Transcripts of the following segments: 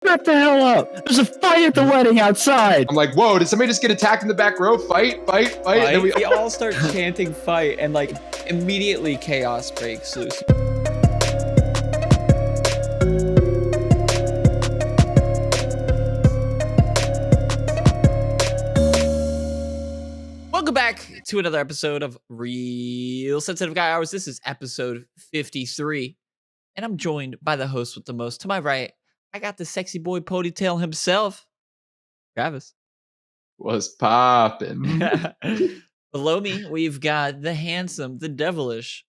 Shut the hell up! There's a fight at the wedding outside! I'm like, whoa, did somebody just get attacked in the back row? Fight. And then We all start chanting fight, and like immediately chaos breaks loose. Welcome back to another episode of Real Sensitive Guy Hours. This is episode 53, and I'm joined by the host with the most. To my right, I got the sexy boy ponytail himself, Travis. Was popping. Below me, we've got the handsome, the devilish,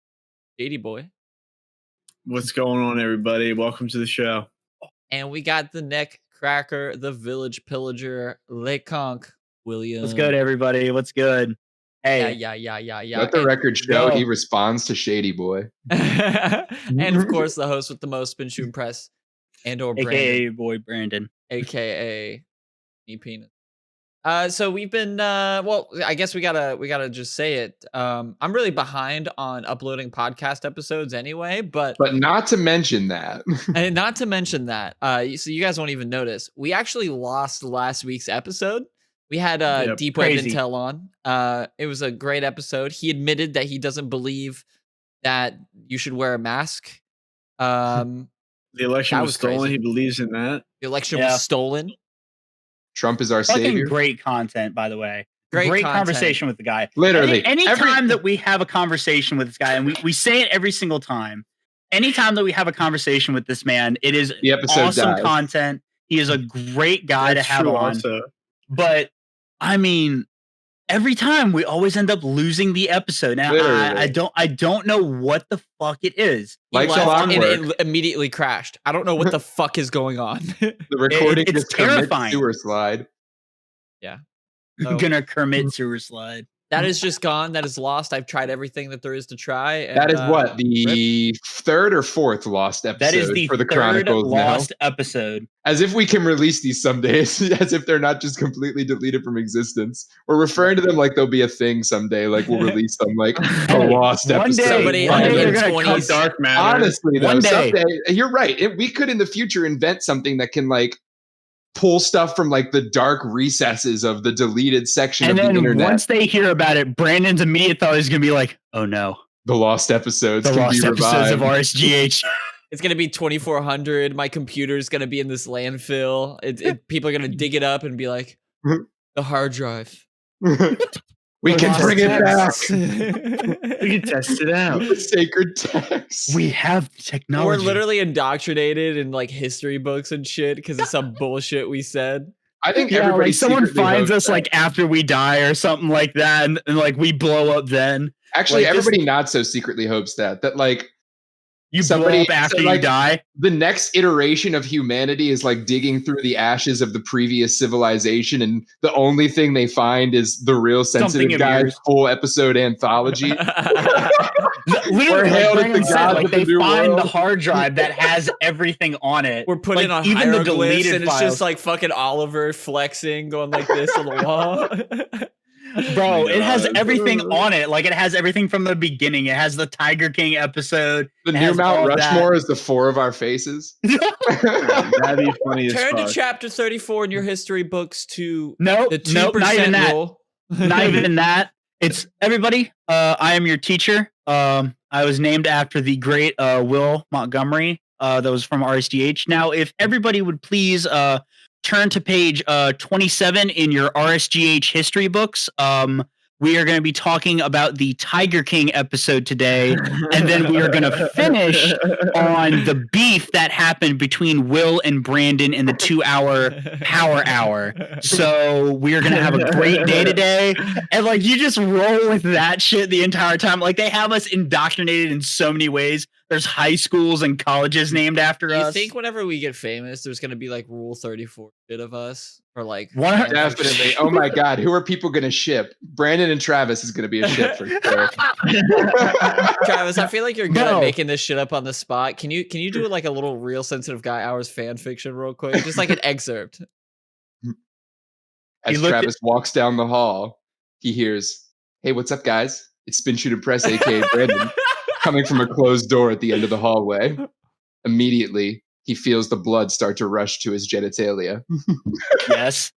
shady boy. What's going on, everybody? Welcome to the show. And we got the neck cracker, the village pillager, Leconk, William. What's good, everybody? What's good? Hey. Yeah. Let the record show he responds to Shady Boy. And of course, the host with the most, SpinShootImpress, and/or Brandyn. AKA boy Brandyn. AKA me penis. So we've been well, I guess we gotta just say it. I'm really behind on uploading podcast episodes anyway, but not to mention that. and not to mention that. So you guys won't even notice. We actually lost last week's episode. We had Deep Web Intel on. It was a great episode. He admitted that he doesn't believe that you should wear a mask. The election was stolen. Crazy. He believes in that. The election was stolen. Trump is our savior. Great content, by the way. Great conversation with the guy. Literally. Anytime that we have a conversation with this guy, and we say it every single time, anytime that we have a conversation with this man, it is the episode awesome content. He is a great guy to have on. Also. But, I mean, every time we always end up losing the episode. Now, I don't know what the fuck it is. Like and it immediately crashed. I don't know what the fuck is going on. The recording it's is terrifying. Sewer slide. Yeah. I'm gonna Kermit sewer slide. That is just gone. That is lost. I've tried everything that there is to try. And, that is what the third or fourth lost episode. That is the for the third Chronicles lost now. episode. As if we can release these someday, as if they're not just completely deleted from existence. We're referring to them like they'll be a thing someday. Like we'll release them like a lost episode. One day they're gonna come dark matter. Honestly, though, someday you're right. We could in the future invent something that can like pull stuff from like the dark recesses of the deleted section of the internet. And then once they hear about it, Brandon's immediate thought is going to be like, oh no. The lost episodes The lost episodes of RSGH. It's going to be 2400. My computer's going to be in this landfill. People are going to dig it up and be like, the hard drive. We can bring it back. We can test it out. The sacred text. We have technology. We're literally indoctrinated in like history books and shit because of some bullshit we said. I think everybody. Like someone finds us that. like after we die or something like that, and like we blow up then. Actually, like, everybody not so secretly hopes that like you blow up after you die. The next iteration of humanity is like digging through the ashes of the previous civilization, and the only thing they find is the Real Sensitive Guy's full episode anthology. Literally, they find world. the hard drive that has everything on it. We're putting on even the hieroglyphs, deleted and it's files. just like fucking Oliver flexing, going like this on the wall. Bro, it has everything on it. Like it has everything from the beginning. It has the Tiger King episode. The new Mount Rushmore is the four of our faces. That'd be funny as fuck. Turn to chapter 34 in your history books to the 2% not even that. rule. Not even that. It's everybody. I am your teacher. I was named after the great Will Montgomery. That was from RSGH. Now, if everybody would please turn to page 27 in your RSGH history books. We are going to be talking about the Tiger King episode today, and then we are going to finish on the beef that happened between Will and Brandyn in the 2-hour power hour. So we are going to have a great day today, and like you just roll with that shit the entire time. Like they have us indoctrinated in so many ways. There's high schools and colleges named after us. You think whenever we get famous, there's going to be like Rule 34 shit of us? Or like... Definitely. Oh my God. Who are people going to ship? Brandyn and Travis is going to be a ship for sure. Travis, I feel like you're good at making this shit up on the spot. Can you do like a little Real Sensitive Guy Hours fan fiction real quick? Just like an excerpt. As Travis walks down the hall, he hears, "Hey, what's up, guys? It's SpinShootImpress, aka Brandyn." Coming from a closed door at the end of the hallway. Immediately, he feels the blood start to rush to his genitalia. Yes.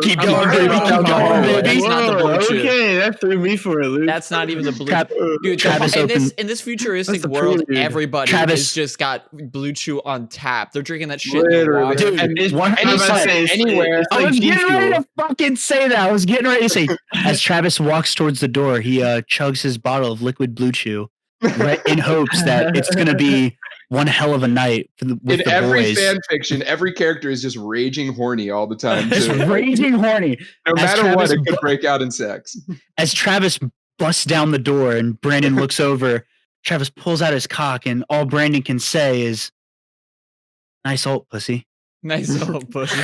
Keep going, baby. Keep going, baby. That's not the blue chew. Okay, that threw me for a loop. That's not even the blue. Dude, Travis in this futuristic world, everybody has Travis just got blue chew on tap. They're drinking that shit in Literally. water. Dude, And anywhere. I was getting ready to fucking say that. I was getting ready to say, as Travis walks towards the door, he chugs his bottle of liquid blue chew in hopes that it's going to be one hell of a night with in the every boys. fan fiction, every character is just raging horny all the time. Just raging horny. No matter what, it could break out in sex. As Travis busts down the door and Brandon looks over, Travis pulls out his cock and all Brandon can say is, "Nice old pussy." Nice old pussy.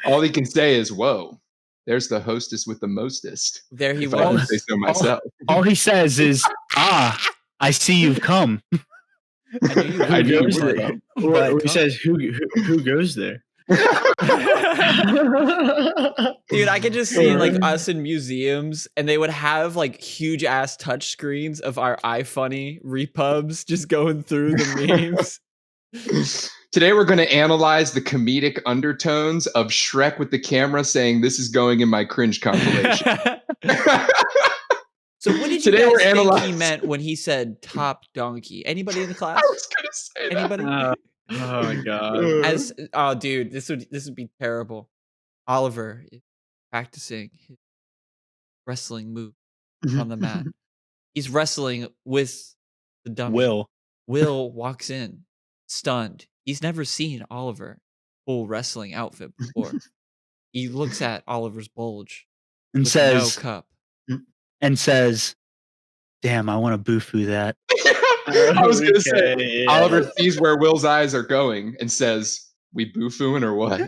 All he can say is, "Whoa, there's the hostess with the mostest." There he If I was. can say so myself. All he says is, I see you've come. I knew you would come. Or he says, who goes there? Dude, I could just see like us in museums and they would have like huge ass touch screens of our iFunny repubs just going through the memes. Today we're going to analyze the comedic undertones of Shrek with the camera saying this is going in my cringe compilation. So what did you guys think he meant when he said top donkey? Anybody in the class? I was going to say Anybody? Oh my god. Dude, this would be terrible. Oliver is practicing his wrestling move on the mat. He's wrestling with the dummy. Will walks in, stunned. He's never seen Oliver full wrestling outfit before. He looks at Oliver's bulge and with says, no cup. And says, "Damn, I want to boo-foo that." I was going to say, Oliver sees where Will's eyes are going and says, "We boo-fooing or what?"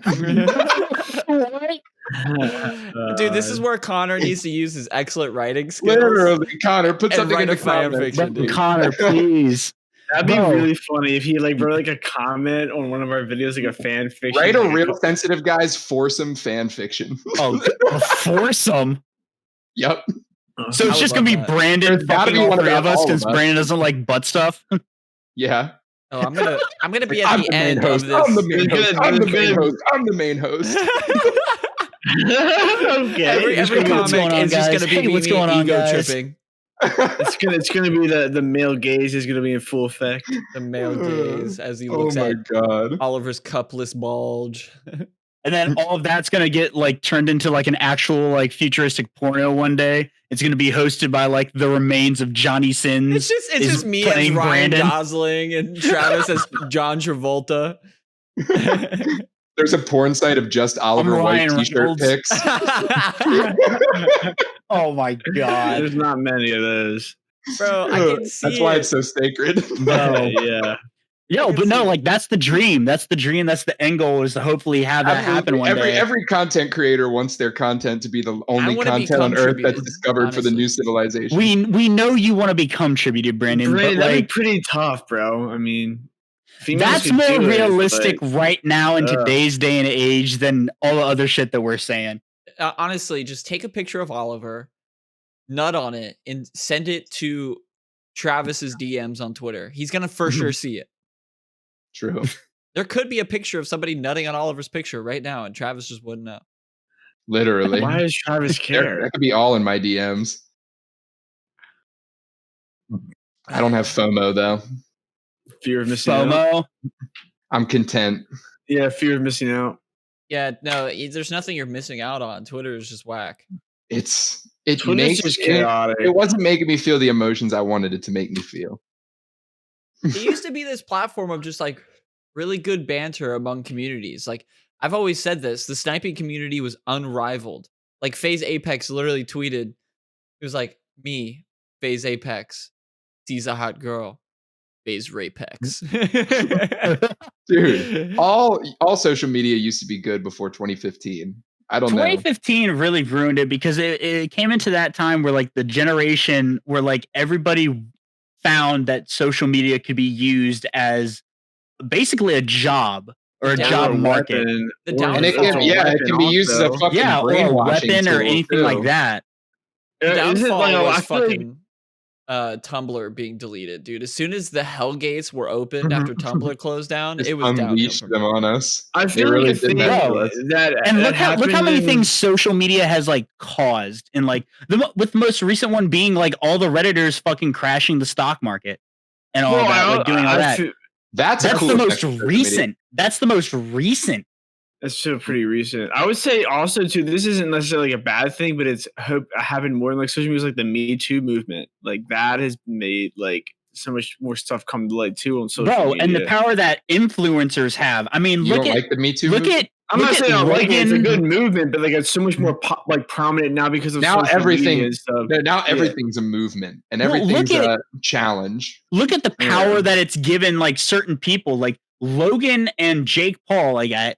Dude, this is where Connor needs to use his excellent writing skills. Literally, Connor, put something in the fan comments. fiction. Connor, please. That'd be really funny if he like wrote like a comment on one of our videos, like a fan fiction. Write a real sensitive guy's foursome fan fiction. Oh, a foursome? Yep. So it's just gonna be Brandon fucking all three of us because Brandon doesn't like butt stuff. Yeah. Oh, I'm gonna be at the end of this. I'm the main host. I'm the main host. I'm the main host. Okay. Every comic is just gonna be what's going on, ego guys? tripping. It's gonna be the male gaze is gonna be in full effect. The male gaze as he looks at God. Oliver's cupless bulge. And then all of that's gonna get like turned into like an actual like futuristic porno one day. It's gonna be hosted by like the remains of Johnny Sins. It's just me as Ryan Brandon. Gosling and Travis as John Travolta. There's a porn site of just Oliver White t-shirt pics. Oh my god. There's not many of those. Bro, I can see That's why it's so sacred. Yeah. Yo, but no, like that's the dream. That's the dream. That's the end goal is to hopefully have that happen one day. Every content creator wants their content to be the only content on Earth that's discovered for the new civilization. We know you want to become tributed, Brandon. But that'd be pretty tough, bro. I mean, that's more realistic right now in today's day and age than all the other shit that we're saying. Honestly, just take a picture of Oliver, nut on it, and send it to Travis's DMs on Twitter. He's gonna for sure see it. True. There could be a picture of somebody nutting on Oliver's picture right now, and Travis just wouldn't know. Literally. Why does Travis care? That could be all in my DMs. I don't have FOMO though. Fear of missing out. I'm content. Yeah, fear of missing out. Yeah, no, there's nothing you're missing out on. Twitter is just whack. It wasn't making me feel the emotions I wanted it to make me feel. It used to be this platform of just like really good banter among communities. Like I've always said this, the sniping community was unrivaled. Like FaZe Apex literally tweeted, it was like, me, FaZe Apex, sees a hot girl, FaZe Rapex. Dude, all social media used to be good before 2015. I don't know. 2015 really ruined it because it came into that time where like the generation where like everybody found that social media could be used as basically a job or a job market. And it can be used as a fucking or a weapon or anything like that. The downfall was fucking Tumblr being deleted, dude. As soon as the hell gates were opened after Tumblr closed down, Just it was unleashed them on us. I They feel really like a did thing that to us. that And look happened how many in- things social media has like caused, and like with the most recent one being like all the Redditors fucking crashing the stock market and all that, like doing all that. That's the cool most recent. That's the most recent. That's still pretty recent. I would say also too, this isn't necessarily like a bad thing, but it's happened more in like social media, like the Me Too movement. Like that has made like so much more stuff come to light too on social media. And the power that influencers have. I mean, you don't like the Me Too movement? I'm not saying I don't like it. It's a good movement, but like it's so much more prominent now because of now social media and stuff. Now everything's a movement and everything's a challenge. Look at the power that it's given like certain people, like Logan and Jake Paul. Like I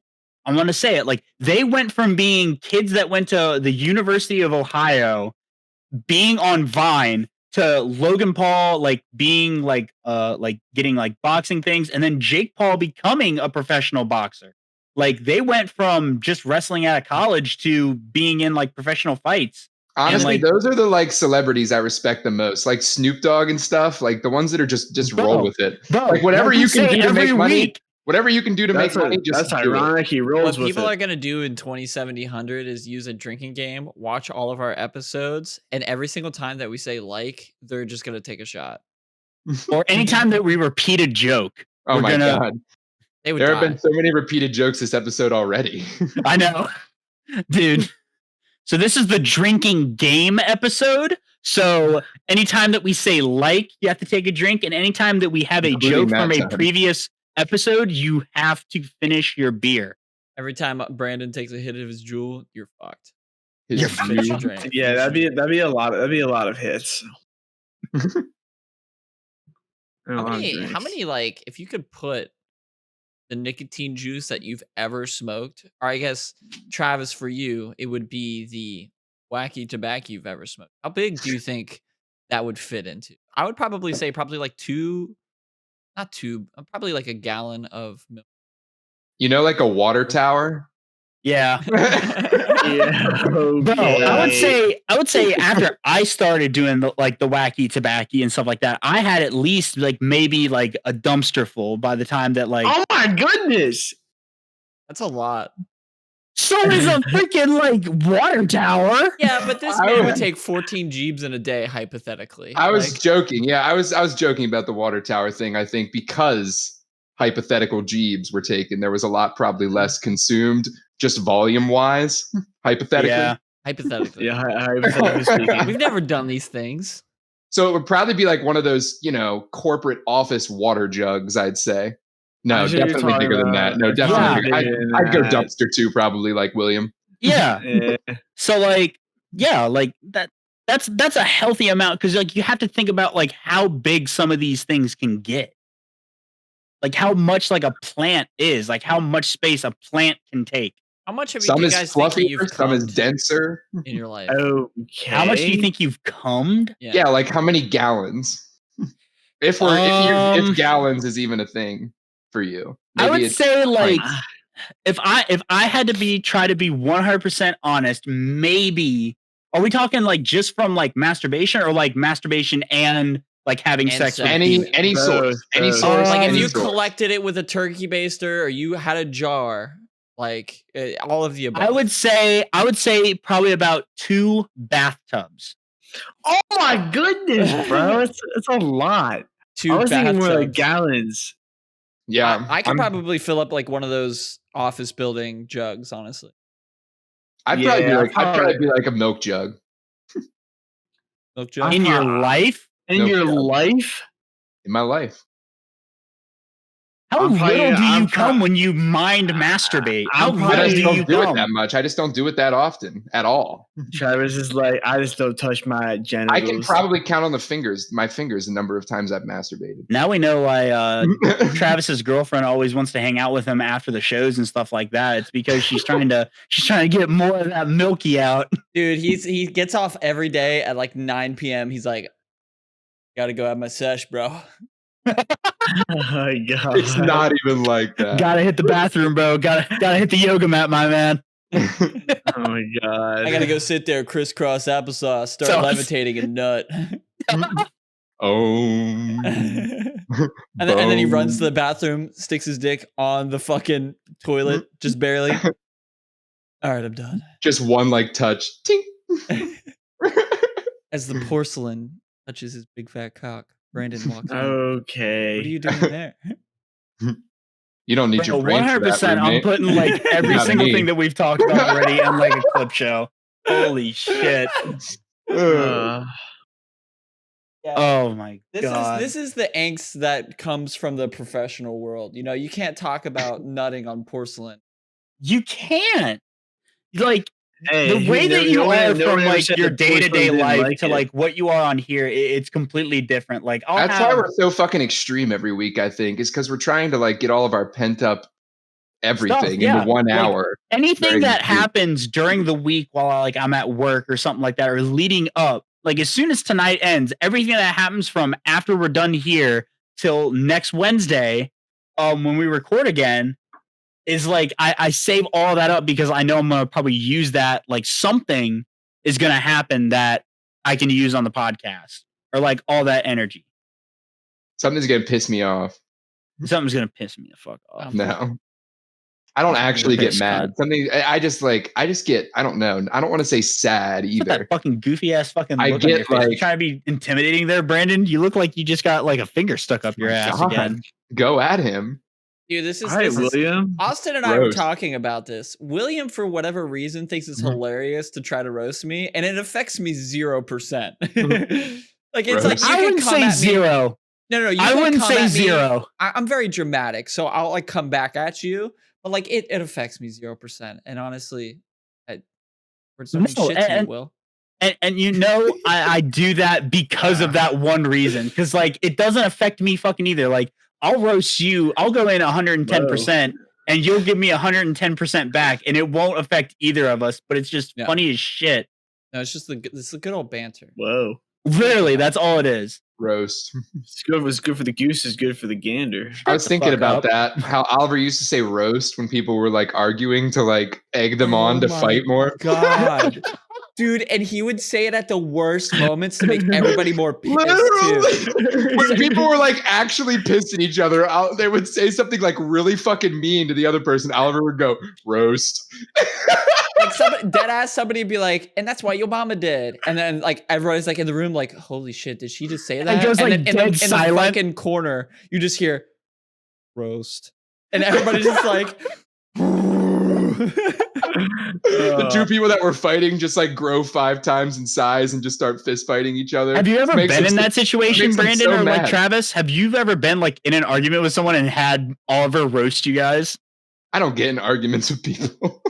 want to say it, like they went from being kids that went to the University of Ohio, being on Vine, to Logan Paul like being like getting like boxing things, and then Jake Paul becoming a professional boxer. Like they went from just wrestling out of college to being in like professional fights. Honestly, those are the like celebrities I respect the most, like Snoop Dogg and stuff, like the ones that are just roll with it. Like whatever you can do to make money. Whatever you can do to make money, just that's ironic. He rolls with it. What people are gonna do in 2070 is use a drinking game, watch all of our episodes, and every single time that we say like, they're just gonna take a shot. Or anytime that we repeat a joke. Oh my god. There have been so many repeated jokes this episode already. I know. Dude. So this is the drinking game episode. So anytime that we say like, you have to take a drink. And anytime that we have a joke from a previous episode, you have to finish your beer. Every time Brandon takes a hit of his jewel, you're fucked. You're fucked. Yeah, that'd be a lot of hits. How many like if you could put the nicotine juice that you've ever smoked, or I guess Travis, for you, it would be the wacky tobacco you've ever smoked. How big do you think that would fit into? I would probably say probably like probably like a gallon of milk. You know, like a water tower? Yeah. Yeah. Bro, I would say after I started doing the wacky tobacco and stuff like that, I had at least like maybe like a dumpster full by the time that like. Oh my goodness. That's a lot. So is a freaking like water tower. Yeah, but this man would take 14 jeebs in a day, hypothetically. I was joking. Yeah, I was joking about the water tower thing, I think, because hypothetical jeebs were taken. There was a lot probably less consumed, just volume wise, hypothetically. Yeah. Hypothetically. Yeah, hypothetically speaking. We've never done these things. So it would probably be like one of those, corporate office water jugs, I'd say. No, definitely bigger than that. No, definitely. Yeah, I'd go dumpster too, probably like William. Yeah. So like, yeah, like that's a healthy amount, because like you have to think about like how big some of these things can get. Like how much like a plant is, like how much space a plant can take. How much have you guys think fluffier, some is denser in your life? Okay. How much do you think you've cummed? Yeah, like how many gallons? If gallons is even a thing for you. Maybe I would say like if I had to try to be 100% honest, maybe are we talking like just from like masturbation, or like masturbation and like having sex with any source. Like if you collected it with a turkey baster, or you had a jar, like all of the above. I would say probably about 2 bathtubs. Oh my goodness, bro. It's a lot. 2 I was bathtubs. thinking more like gallons. Yeah. I could probably fill up like one of those office building jugs, honestly. I'd probably be like a milk jug. Milk jug? In your life? In your life? In my life. How little do you come when you mind masturbate? How little do you do it that much? I just don't do it that often at all. Travis is like, I just don't touch my genitals. I can probably count on my fingers, the number of times I've masturbated. Now we know why Travis's girlfriend always wants to hang out with him after the shows and stuff like that. It's because she's trying to get more of that milky out. Dude, he gets off every day at like 9 p.m. He's like, gotta go have my sesh, bro. Oh my god. It's not even like that. Gotta hit the bathroom, bro. Gotta hit the yoga mat, my man. Oh my god. I gotta go sit there, crisscross applesauce, start levitating a nut. And then he runs to the bathroom, sticks his dick on the fucking toilet, just barely. All right, I'm done. Just one like touch. Tink. As the porcelain touches his big fat cock, Brandyn walks in. Okay. What are you doing there? You don't need your brain 100%. I'm putting like every single thing that we've talked about already on like a clip show. Holy shit. Yeah. Oh my god. This is the angst that comes from the professional world. You know, you can't talk about nutting on porcelain. You can't. Like the way that you are from like your day-to-day life to like what you are on here, it's completely different. Like that's why we're so fucking extreme every week, I think, is because we're trying to like get all of our pent up everything into 1 hour. Anything that happens during the week while like I'm at work or something like that, or leading up, like as soon as tonight ends, everything that happens from after we're done here till next Wednesday, when we record again, is like I save all that up because I know I'm gonna probably use that, like something is gonna happen that I can use on the podcast, or like all that energy. Something's gonna piss me off. Something's gonna piss me the fuck off. No. I don't actually get mad. Something I just get, I don't know. I don't want to say sad either. That fucking goofy ass fucking look on your face. Like, you trying to be intimidating there, Brandyn? You look like you just got like a finger stuck up your ass again. Go at him. Dude, this is William. Austin and I were talking about this. William, for whatever reason, thinks it's hilarious to try to roast me, and it affects me 0%. Like it's like I wouldn't say zero. No, I wouldn't say zero. I'm very dramatic, so I'll like come back at you, but like it affects me 0%. And honestly, we're talking shit to you, Will. And you know, I do that because of that one reason. Because like it doesn't affect me fucking either. Like I'll roast you. I'll go in 110%, and you'll give me 110% back, and it won't affect either of us. But it's just funny as shit. No, it's just the good old banter. Whoa! Literally, that's all it is. Roast. What's good for the goose is good for the gander. I was thinking about that. How Oliver used to say roast when people were like arguing to like egg them on to fight more. God. Dude, and he would say it at the worst moments to make everybody more pissed too. When people were like actually pissed at each other, they would say something like really fucking mean to the other person. Oliver would go, roast. Like somebody would be like, and that's why your mama did. And then like everybody's like in the room, like, holy shit, did she just say that? And goes like then in the fucking corner, you just hear roast. And everybody's just like the two people that were fighting just like grow 5 times in size and just start fist fighting each other. Have you ever been in that situation, Brandyn, or like Travis? Have you ever been like in an argument with someone and had Oliver roast you guys? I don't get in arguments with people.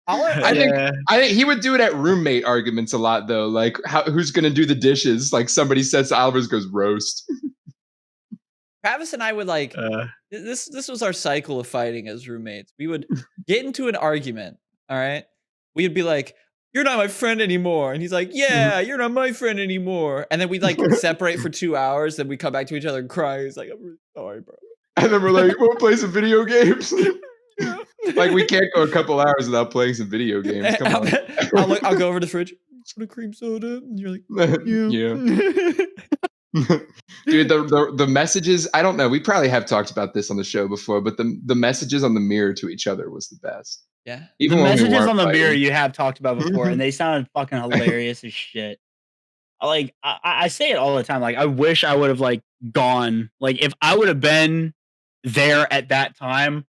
I think he would do it at roommate arguments a lot though. Like who's gonna do the dishes? Like somebody says to Oliver's goes roast. Travis and I would like this was our cycle of fighting as roommates. We would get into an argument, all right? We'd be like, you're not my friend anymore. And he's like, yeah, you're not my friend anymore. And then we'd like separate for 2 hours, then we come back to each other and cry. He's like, I'm really sorry, bro. And then we're like, we'll play some video games. Like we can't go a couple hours without playing some video games. Come on. I'll go over to the fridge. For the cream soda. And you're like, yeah. Dude, the messages, I don't know. We probably have talked about this on the show before, but the messages on the mirror to each other was the best. Yeah. Even the messages on the mirror you have talked about before, and they sounded fucking hilarious as shit. Like I say it all the time. Like I wish I would have like gone. Like if I would have been there at that time,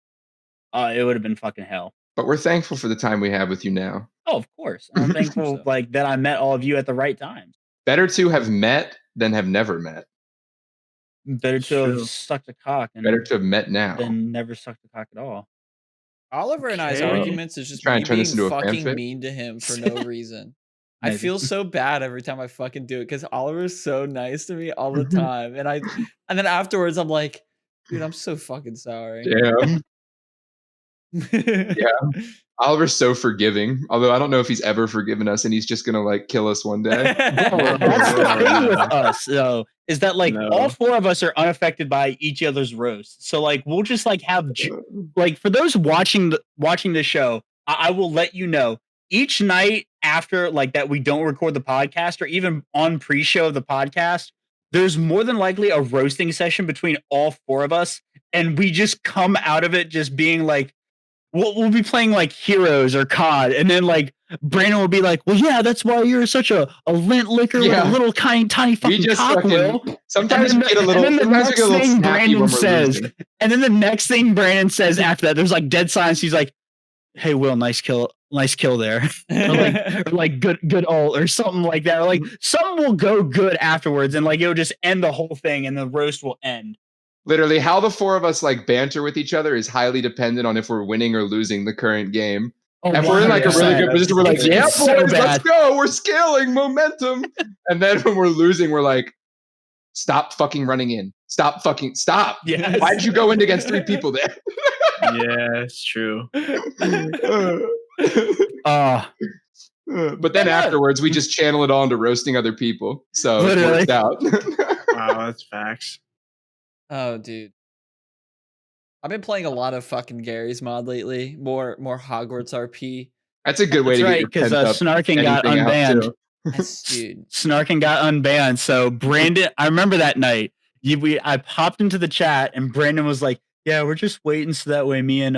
it would have been fucking hell. But we're thankful for the time we have with you now. Oh, of course. I'm thankful like that I met all of you at the right time. Better to have met than have never met. Better to have sucked a cock. And better to have met now than never sucked a cock at all. Oliver and I's arguments is just me being fucking mean to him for no reason. I feel so bad every time I fucking do it because Oliver's so nice to me all the time. And then afterwards I'm like, dude, I'm so fucking sorry. Damn. Yeah. Oliver's so forgiving. Although I don't know if he's ever forgiven us and he's just gonna like kill us one day. That's the thing with us, though, is that like all 4 of us are unaffected by each other's roast. So like we'll just like have like for those watching the show, I will let you know each night after like that we don't record the podcast or even on pre-show of the podcast, there's more than likely a roasting session between all 4 of us, and we just come out of it just being like, we'll be playing like Heroes or COD, and then like Brandon will be like, "Well, yeah, that's why you're such a lint licker with a little tiny fucking cock, Will." Sometimes we get a little. Sometimes we get a little snappy when we're losing. And then the next thing Brandon says after that, there's like dead silence. He's like, "Hey, Will, nice kill there," or like good ult or something like that. Or like something will go good afterwards, and like it'll just end the whole thing, and the roast will end. Literally, how the 4 of us like banter with each other is highly dependent on if we're winning or losing the current game. Oh, if we're in like a really good position, we're like, "Yeah, boys, let's go. We're scaling momentum." And then when we're losing, we're like, "Stop fucking running in. Stop. Yes. Why did you go in against 3 people there?" Yeah, it's true. But then afterwards, we just channel it on to roasting other people. So it works out. Wow, that's facts. Oh, dude. I've been playing a lot of fucking Gary's mod lately. More Hogwarts RP. That's a good way to get because Snarking got unbanned. Dude. Snarking got unbanned. So Brandon, I remember that night. I popped into the chat and Brandon was like, "Yeah, we're just waiting so that way me and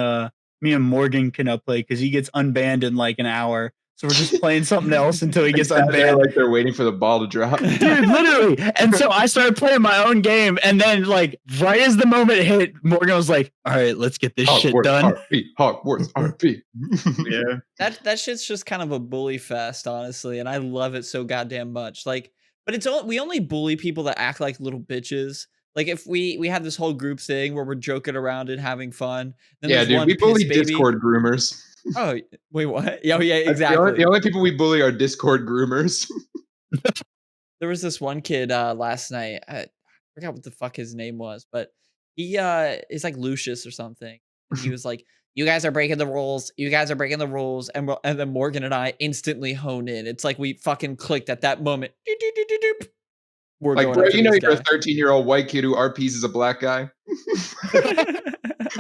Morgan can play because he gets unbanned in like an hour. So we're just playing something else until he gets unbanned." Like they're waiting for the ball to drop. Dude, literally. And so I started playing my own game, and then like right as the moment hit, Morgan was like, "All right, let's get this shit done." Hogwarts RP. Yeah. That shit's just kind of a bully fest, honestly, and I love it so goddamn much. Like, but we only bully people that act like little bitches. Like if we have this whole group thing where we're joking around and having fun. Then yeah, dude, we bully Discord groomers. Oh, wait, what? Oh, yeah, exactly. The only people we bully are Discord groomers. There was this one kid last night. I forgot what the fuck his name was, but he is like Lucius or something. And he was like, "You guys are breaking the rules. You guys are breaking the rules." And then Morgan and I instantly hone in. It's like we fucking clicked at that moment. We're like, bro, you know you're a 13-year-old white kid who RPs as a black guy.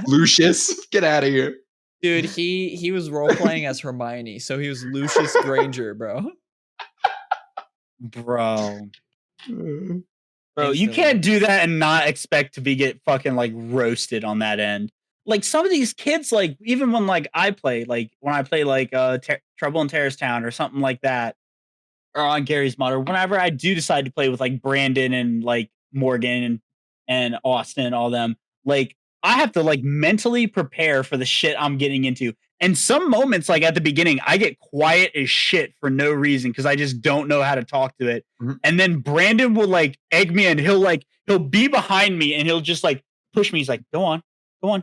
Lucius, get out of here. Dude, he was role playing as Hermione, so he was Lucius Granger, bro. Bro, you can't do that and not expect to get fucking like roasted on that end. Like some of these kids, like even when like I play, like when I play like Trouble in Terrace Town or something like that, or on Gary's mod, or whenever I do decide to play with like Brandon and like Morgan and Austin and all them, like I have to like mentally prepare for the shit I'm getting into. And some moments, like at the beginning, I get quiet as shit for no reason because I just don't know how to talk to it. Mm-hmm. And then Brandon will like egg me, and he'll be behind me and he'll just like push me. He's like, "Go on.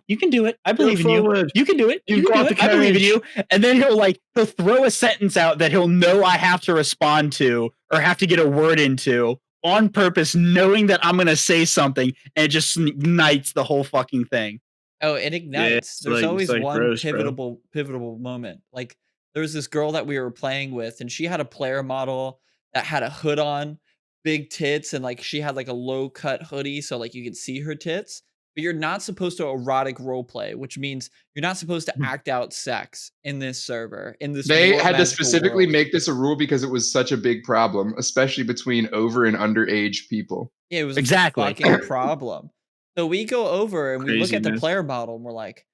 You can do it. I believe in you. You can do it. You can do it. I believe in you." And then he'll throw a sentence out that he'll know I have to respond to or have to get a word into on purpose, knowing that I'm gonna say something, and it just ignites the whole fucking thing. Oh, it ignites. There's always one pivotal moment. Like there was this girl that we were playing with, and she had a player model that had a hood on, big tits, and like she had like a low cut hoodie, so like you could see her tits. But you're not supposed to erotic roleplay, which means you're not supposed to act out sex in this server. They had to specifically make this a rule because it was such a big problem, especially between over and underage people. Yeah, it was exactly a fucking problem. So we go over and we look at the player model and we're like,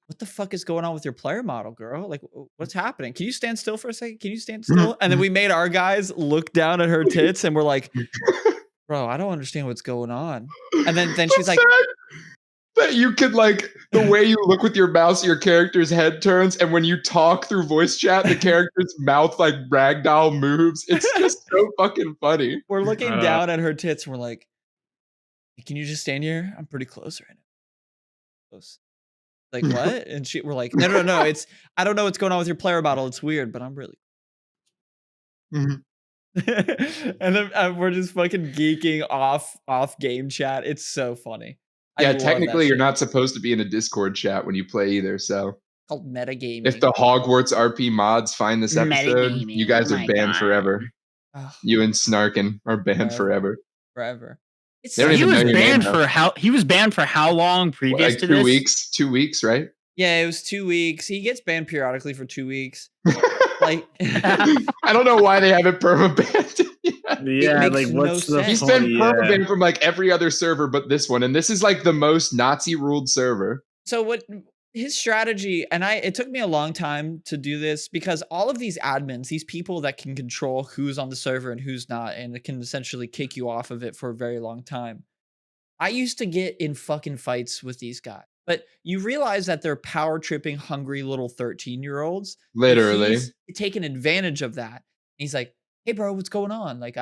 "What the fuck is going on with your player model, girl? Like, what's happening? Can you stand still for a second? Can you stand still?" And then we made our guys look down at her tits and we're like, "Bro, I don't understand what's going on." And then she's like, that you could like the way you look with your mouse, your character's head turns, and when you talk through voice chat, the character's mouth like ragdoll moves. It's just so fucking funny. We're looking down at her tits and we're like, "Can you just stand here? I'm pretty close right now." Close. Like what? And we're like, no. It's I don't know what's going on with your player model. It's weird, but I'm really. Mm-hmm. And then we're just fucking geeking off game chat. It's so funny. Yeah, technically you're not supposed to be in a Discord chat when you play either. So called metagaming. If the Hogwarts RP mods find this episode, you guys are banned forever. You and Snarkin are banned forever. He was banned for how long previous to 2 weeks? 2 weeks, right? Yeah, it was 2 weeks. He gets banned periodically for 2 weeks. Like I don't know why they haven't perma-banned him yet. Yeah, makes like no what's the sense. He's point? been permabanned from like every other server but this one, and this is like the most Nazi ruled server. So what his strategy, and it took me a long time to do this because all of these admins, these people that can control who's on the server and who's not, and it can essentially kick you off of it for a very long time. I used to get in fucking fights with these guys, but you realize that they're power tripping, hungry little 13-year-olds. Literally. He's taking advantage of that. He's like, "Hey, bro, what's going on? Like,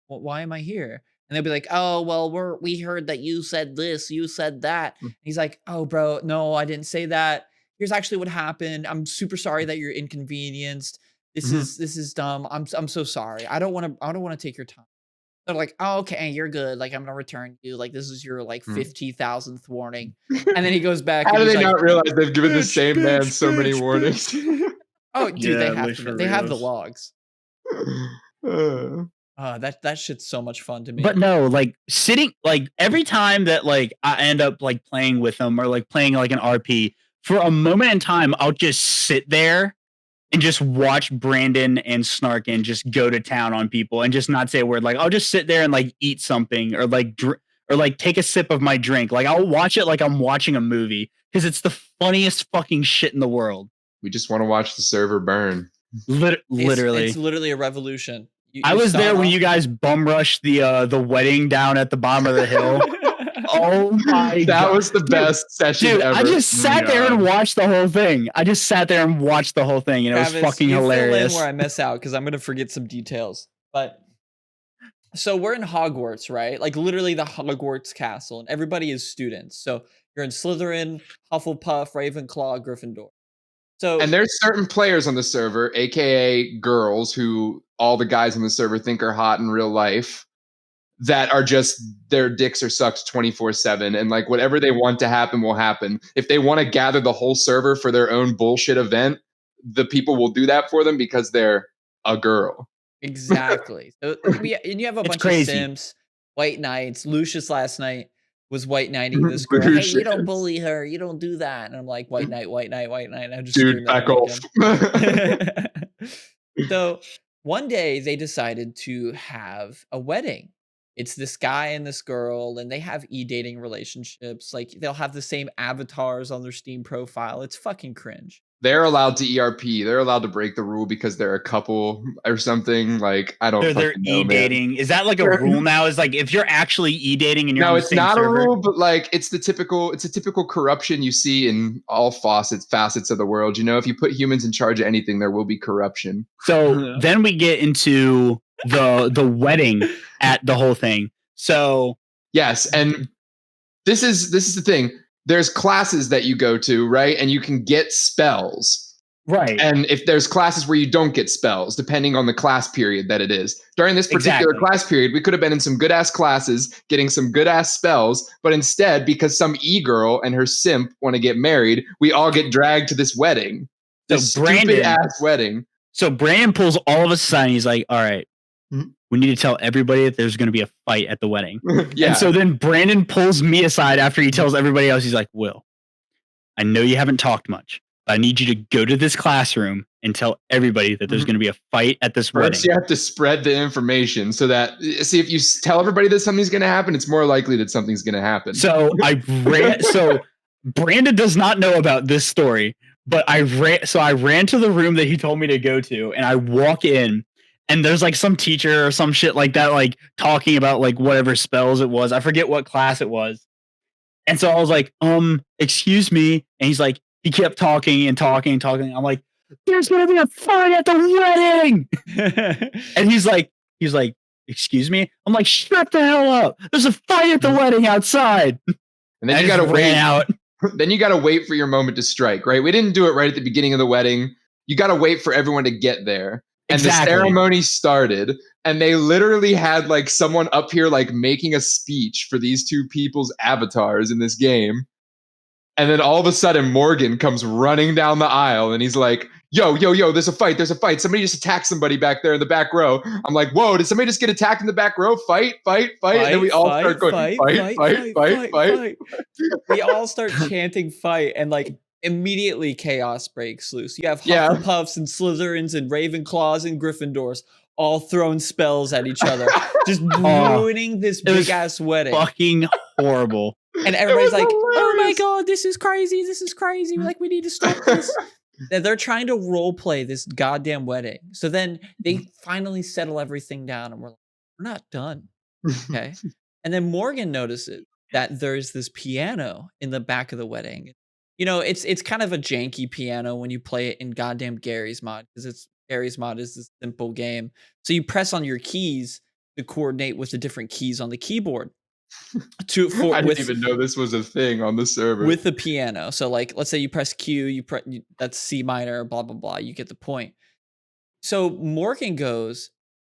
why am I here?" And they'll be like, "Oh, well, we heard that you said this, you said that." And he's like, "Oh, bro, no, I didn't say that. Here's actually what happened. I'm super sorry that you're inconvenienced. This is dumb. I'm so sorry. I don't want to take your time." They're like, "Oh, okay, you're good. Like, I'm gonna return you. Like, this is your like 50,000th warning." And then he goes back. How and do he's they like, not realize they've given the "Bitch, same man bitch, so many bitch, warnings? Oh, dude, Yeah, they have like, to for know. They have the reals. logs. That shit's so much fun to me. But no, like sitting, like every time that like I end up like playing with them or like playing like an RP for a moment in time, I'll just sit there and just watch Brandyn and Snarkin just go to town on people and just not say a word. Like I'll just sit there and like eat something or like or like take a sip of my drink. Like I'll watch it like I'm watching a movie because it's the funniest fucking shit in the world. We just want to watch the server burn. Literally, it's literally a revolution. I was there when you guys bum rushed the wedding down at the bottom of the hill. Oh my god. That was the best session ever. I just sat there and watched the whole thing. And it Travis, was fucking you hilarious. Fill in where I miss out because I'm gonna forget some details. But so we're in Hogwarts, right? Like literally the Hogwarts castle, and everybody is students. So you're in Slytherin, Hufflepuff, Ravenclaw, Gryffindor. So and there's certain players on the server, aka girls, who all the guys on the server think are hot in real life, that are just their dicks are sucked 24/7, and like whatever they want to happen will happen. If they want to gather the whole server for their own bullshit event, the people will do that for them because they're a girl. Exactly. So and you have a bunch of Sims, White Knights. Lucius last night was White Knighting this girl. Hey, you don't bully her. You don't do that. And I'm like, White Knight, White Knight, White Knight. And I just dude, back off. So one day they decided to have a wedding. It's this guy and this girl, and they have e-dating relationships. Like they'll have the same avatars on their Steam profile. It's fucking cringe. They're allowed to ERP. They're allowed to break the rule because they're a couple or something. Like I don't. They're e-dating. Is that like a rule now? Is like if you're actually e-dating and you're no, on it's the same not server? a rule, but like it's a typical corruption you see in all facets of the world. You know, if you put humans in charge of anything, there will be corruption. So then we get into the wedding at the whole thing. So yes, and this is the thing. There's classes that you go to, right? And you can get spells. Right. And if there's classes where you don't get spells, depending on the class period that it is. During this particular class period, we could have been in some good ass classes, getting some good ass spells, but instead, because some e-girl and her simp want to get married, we all get dragged to this wedding. This stupid ass wedding. So Brandyn pulls all of us aside and he's like, all right, we need to tell everybody that there's going to be a fight at the wedding. Yeah. And so then Brandyn pulls me aside after he tells everybody else. He's like, Will, I know you haven't talked much, but I need you to go to this classroom and tell everybody that there's going to be a fight at this wedding. First, you have to spread the information so that, see, if you tell everybody that something's going to happen, it's more likely that something's going to happen. So so Brandyn does not know about this story, but I ran to the room that he told me to go to, and I walk in. And there's like some teacher or some shit like that, like talking about like whatever spells it was. I forget what class it was. And so I was like, excuse me. And he's like, he kept talking and talking and talking. I'm like, there's going to be a fight at the wedding. And he's like, excuse me. I'm like, shut the hell up. There's a fight at the wedding outside. And then you got to wait out. Then you got to wait for your moment to strike, right? We didn't do it right at the beginning of the wedding. You got to wait for everyone to get there. And the ceremony started, and they literally had like someone up here like making a speech for these two people's avatars in this game. And then all of a sudden Morgan comes running down the aisle and he's like, yo, there's a fight. Somebody just attacked somebody back there in the back row. I'm like, whoa, did somebody just get attacked in the back row? Fight. And then we all start going, fight. We all start chanting fight, and like Immediately chaos breaks loose. You have Hufflepuffs and Slytherins and Ravenclaws and Gryffindors all throwing spells at each other, just ruining this big ass wedding. Fucking horrible. And everybody's like, "Oh my god, this is crazy! This is crazy! Like, we need to stop this." They're trying to role play this goddamn wedding. So then they finally settle everything down, and we're not done, okay? And then Morgan notices that there's this piano in the back of the wedding. You know, it's kind of a janky piano when you play it in goddamn Gary's mod, because Gary's mod is this simple game. So you press on your keys to coordinate with the different keys on the keyboard. I didn't even know this was a thing on the server. With the piano. So like, let's say you press Q, that's C minor, blah, blah, blah. You get the point. So Morgan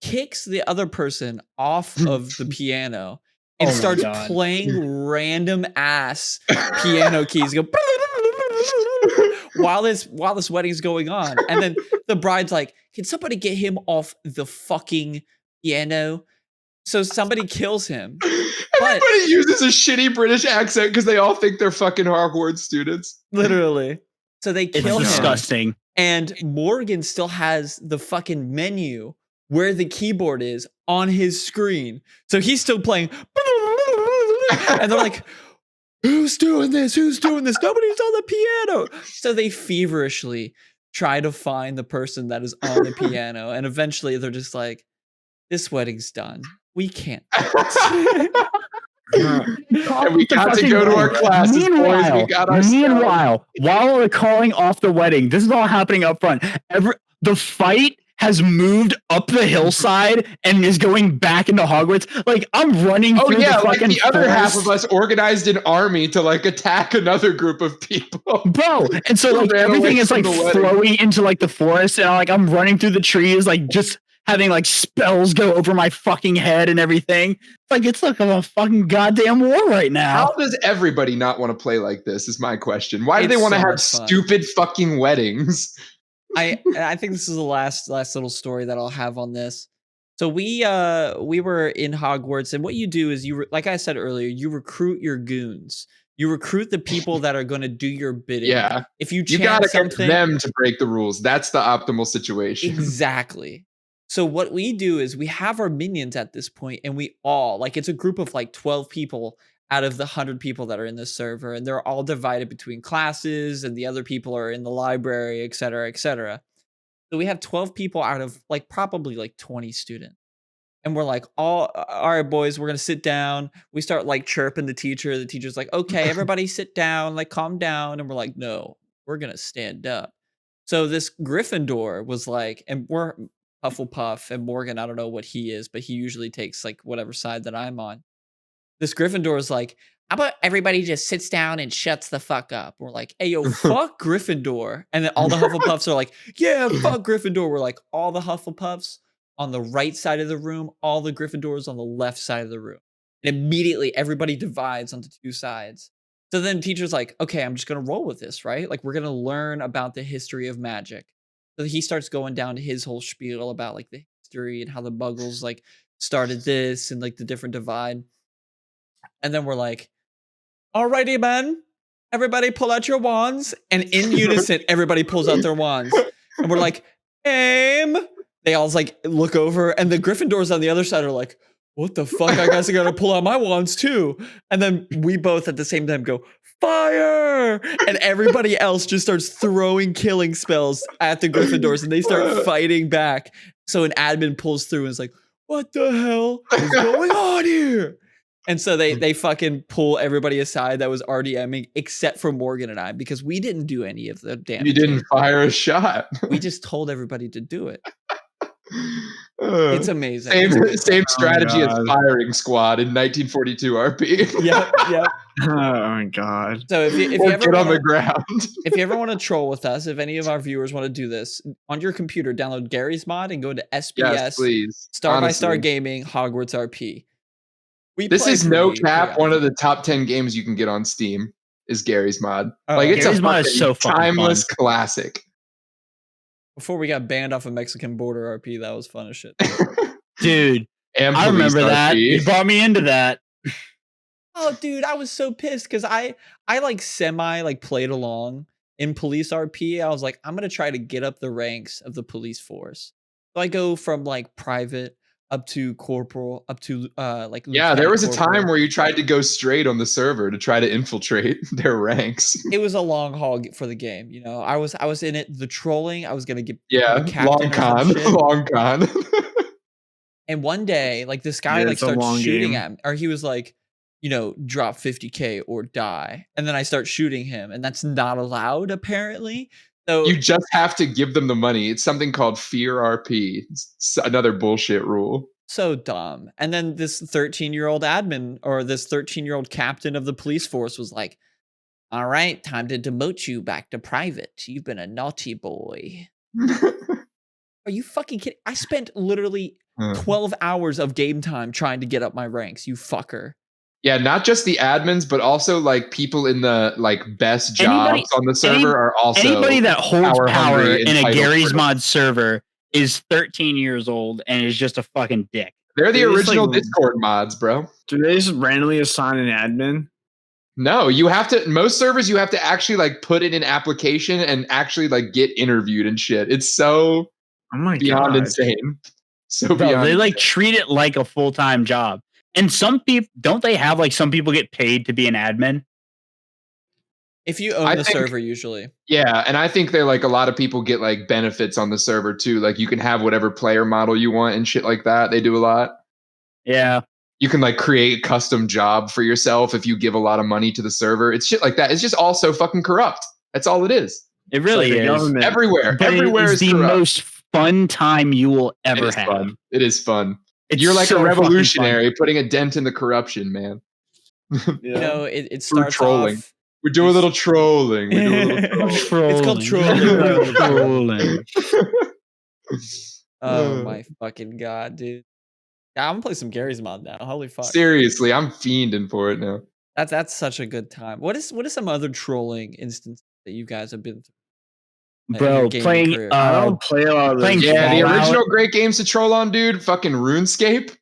kicks the other person off of the piano and starts playing random ass piano keys. Go while this wedding's going on. And then the bride's like, can somebody get him off the fucking piano? So somebody kills him. Everybody uses a shitty British accent because they all think they're fucking Hogwarts students. Literally. So they kill him. It's disgusting. And Morgan still has the fucking menu where the keyboard is on his screen. So he's still playing. And they're like, who's doing this? Who's doing this? Nobody's on the piano. So they feverishly try to find the person that is on the piano. And eventually they're just like, this wedding's done. We can't. And we got to go to our classes, boys. We got our Meanwhile, while they're calling off the wedding, this is all happening up front. The fight has moved up the hillside and is going back into Hogwarts. Like, I'm running through the fucking the other half of us organized an army to like attack another group of people. Bro, and so like everything is like flowing into like the forest, and I'm running through the trees, like just having like spells go over my fucking head and everything. It's like a fucking goddamn war right now. How does everybody not want to play like this is my question. Why do they want to have stupid fucking weddings? I think this is the last little story that I'll have on this. So we were in Hogwarts, and what you do is like I said earlier, you recruit your goons. You recruit the people that are going to do your bidding. Yeah. If you got to get them to break the rules. That's the optimal situation. Exactly. So what we do is we have our minions at this point, and we all, like, it's a group of like 12 people out of the 100 people that are in this server, and they're all divided between classes, and the other people are in the library, et cetera, et cetera. So we have 12 people out of like probably like 20 students. And we're like, all right, boys, we're going to sit down. We start like chirping the teacher. The teacher's like, okay, everybody sit down, like calm down. And we're like, no, we're going to stand up. So this Gryffindor was like, and we're Hufflepuff, and Morgan, I don't know what he is, but he usually takes like whatever side that I'm on. This Gryffindor is like, how about everybody just sits down and shuts the fuck up? We're like, hey, yo, fuck Gryffindor. And then all the Hufflepuffs are like, yeah, fuck Gryffindor. We're like, all the Hufflepuffs on the right side of the room, all the Gryffindors on the left side of the room. And immediately everybody divides onto two sides. So then teacher's like, okay, I'm just going to roll with this, right? Like, we're going to learn about the history of magic. So he starts going down to his whole spiel about like the history and how the Muggles like started this and like the different divide. And then we're like, alrighty, man, everybody pull out your wands. And in unison, everybody pulls out their wands. And we're like, aim. They all like look over, and the Gryffindors on the other side are like, what the fuck? I guess I gotta pull out my wands too. And then we both at the same time go, fire! And everybody else just starts throwing killing spells at the Gryffindors, and they start fighting back. So an admin pulls through and is like, what the hell is going on here? And so they fucking pull everybody aside that was RDMing, except for Morgan and I, because we didn't do any of the damage. You didn't fire a shot. We just told everybody to do it. It's amazing. Same strategy as firing squad in 1942 RP. Yep. Oh my god. So if you ever get on the ground, if you ever want to troll with us, if any of our viewers want to do this on your computer, download Gary's mod and go to SBS. Yes, please. Star by Star Gaming Hogwarts RP. This is no cap. One of the top 10 games you can get on Steam is Gary's mod. Like, it's Gary's a mod is so timeless fun. classic. Before we got banned off of Mexican border RP, that was fun as shit. Dude, and I remember that. You brought me into that. Oh, dude, I was so pissed because I like semi like played along, in police RP, I was like, I'm gonna try to get up the ranks of the police force. So I go from like private up to corporal, up to like Yeah, there lieutenant was a time corporal. where you tried to go straight on the server to try to infiltrate their ranks. It was a long haul for the game, you know. I was in it, the trolling. I was gonna get Yeah, become a captain or some shit. long con. And one day, like this guy Yeah, like it's a starts long shooting game. at me, or he was like, you know, drop 50K or die. And then I start shooting him, and that's not allowed apparently. So You just have to give them the money. It's something called fear RP. It's another bullshit rule. so dumb. And then this 13-year-old admin or this 13-year-old captain of the police force was like, all right, time to demote you back to private. You've been a naughty boy. Are you fucking kidding? I spent literally 12 hours of game time trying to get up my ranks, you fucker. Yeah, not just the admins, but also like people in the like best jobs on the server are also anybody that holds power in a entitled Gary's for it. Mod server is 13 years old and is just a fucking dick. They're the They just, original like- Discord mods, bro. Do they just randomly assign an admin? No, you have to. Most servers, you have to actually like put in an application and actually like get interviewed and shit. It's so Oh my beyond god! insane. So Bro, beyond they like insane. treat it like a full-time job. And some people, don't they have like some people get paid to be an admin? If you own I the think- server, usually. Yeah, and I think they're like a lot of people get like benefits on the server too. Like you can have whatever player model you want and shit like that. They do a lot. Yeah. You can like create a custom job for yourself if you give a lot of money to the server. It's shit like that. It's just all so fucking corrupt. That's all it is. It really Like the is. government. Everywhere. But Everywhere it is is the corrupt. most fun time you will It ever is have. fun. It is fun. It's You're like so a fucking fun. revolutionary putting a dent in the corruption, man. You know, it Through starts trolling. off. We do a little trolling. We do a little trolling. It's called trolling. Trolling. Oh my fucking god, dude. Yeah, I'm gonna play some Gary's Mod now. Holy fuck. Seriously, I'm fiending for it now. That's such a good time. What is some other trolling instance that you guys have been through? in your Bro, gaming playing career? I don't play a lot of playing those. Yeah, the Fallout. original great games to troll on, dude. Fucking RuneScape.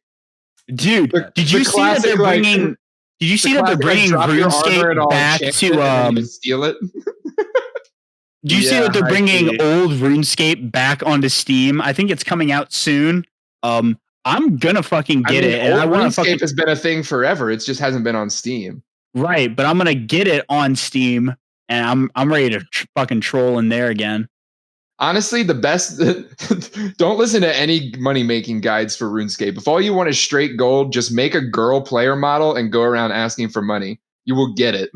dude, The- did the you see that they're classic, like, bringing did you see that they're classic, like, bringing drop your armor and RuneScape all back enchant to it and then you just steal it. do you see Yeah, that they're I bringing see. old RuneScape back onto Steam? I think it's coming out soon. I'm gonna fucking get it, and old I want to RuneScape fucking has been a thing forever. It just hasn't been on Steam. right, but I'm gonna get it on Steam, and I'm ready to fucking troll in there again. Honestly, the best. Don't listen to any money making guides for RuneScape. If all you want is straight gold, just make a girl player model and go around asking for money. You will get it.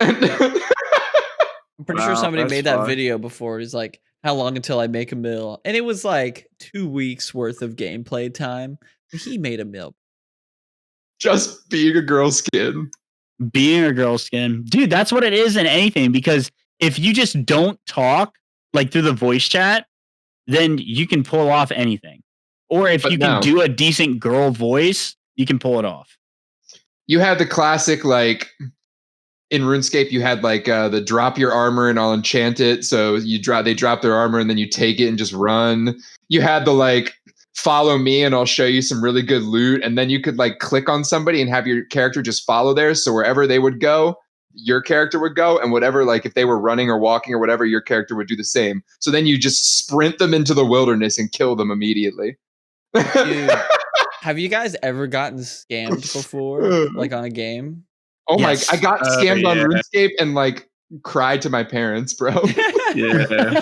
I'm pretty sure Wow, somebody that's made that fun. video before. He's like, how long until I make a mill? And it was like 2 weeks worth of gameplay time. He made a mill. Just being a girl skin. Being a girl skin, dude, that's what it is in anything. Because if you just don't talk like through the voice chat, then you can pull off anything. Or if But you can no. do a decent girl voice, you can pull it off. You had the classic, like in RuneScape, you had like the drop your armor and I'll enchant it. So they drop their armor and then you take it and just run. You had the like follow me and I'll show you some really good loot. And then you could like click on somebody and have your character just follow theirs. So wherever they would go, your character would go, and whatever, like if they were running or walking or whatever, your character would do the same. So then you just sprint them into the wilderness and kill them immediately. Dude, have you guys ever gotten scammed before? Like on a game? Oh Yes. my! I got scammed on yeah. RuneScape and like cried to my parents, bro. Yeah.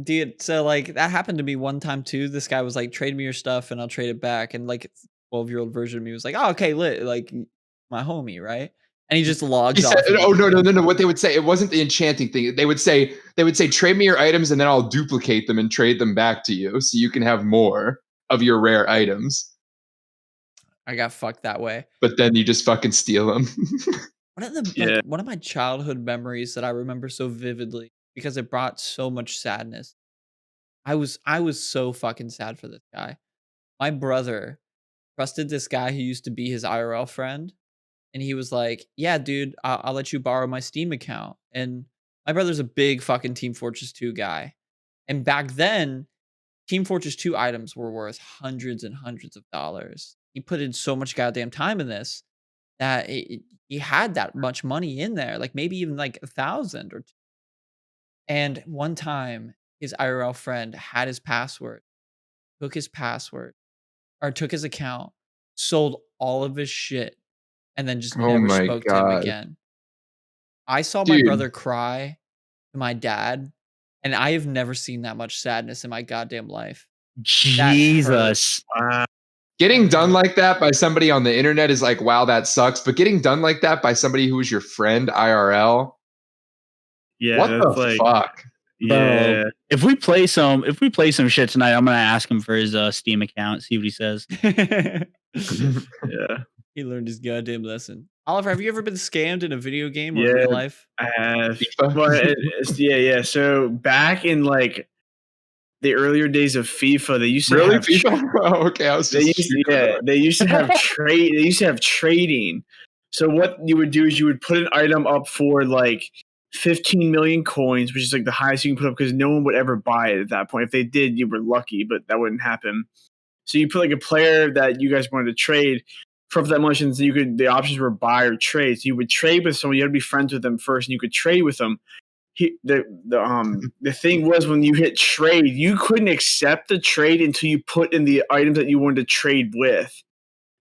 Dude, so like that happened to me one time too. This guy was like, trade me your stuff and I'll trade it back. And like 12-year-old version of me was like, oh, okay, lit, like my homie, right? And he just logs He off. said, of "Oh it. no! What they would say, it wasn't the enchanting thing. They would say, trade me your items, and then I'll duplicate them and trade them back to you, so you can have more of your rare items. I got fucked that way. But then you just fucking steal them." Yeah. One of my childhood memories that I remember so vividly because it brought so much sadness. I was so fucking sad for this guy. My brother trusted this guy who used to be his IRL friend, and he was like, "Yeah, dude, I'll let you borrow my Steam account." And my brother's a big fucking Team Fortress 2 guy, and back then, Team Fortress 2 items were worth hundreds and hundreds of dollars. He put in so much goddamn time in this. that he had that much money in there, like maybe even like 1,000 or two. And one time, his IRL friend had his password, took his password, or took his account, sold all of his shit, and then just Oh never my spoke to him God. again. I saw my Dude. brother cry to my dad, and I have never seen that much sadness in my goddamn life. Jesus. Getting done like that by somebody on the internet is like, wow, that sucks. But getting done like that by somebody who was your friend IRL, Yeah, what that's the like, fuck? yeah. Bro, if we play some shit tonight, I'm gonna ask him for his Steam account, see what he says. Yeah. He learned his goddamn lesson. Oliver, have you ever been scammed in a video game or Yeah. in real life? I have. FIFA? Well, yeah. So back in like the earlier days of FIFA, they used to Really, have FIFA? Oh, okay, I was they just used to have trade. They used to have trading. So what you would do is you would put an item up for like 15 million coins, which is like the highest you can put up because no one would ever buy it at that point. If they did, you were lucky, but that wouldn't happen. So you put like a player that you guys wanted to trade for that much, and so the options were buy or trade. So you would trade with someone, you had to be friends with them first, and you could trade with them. The thing was, when you hit trade, you couldn't accept the trade until you put in the items that you wanted to trade with.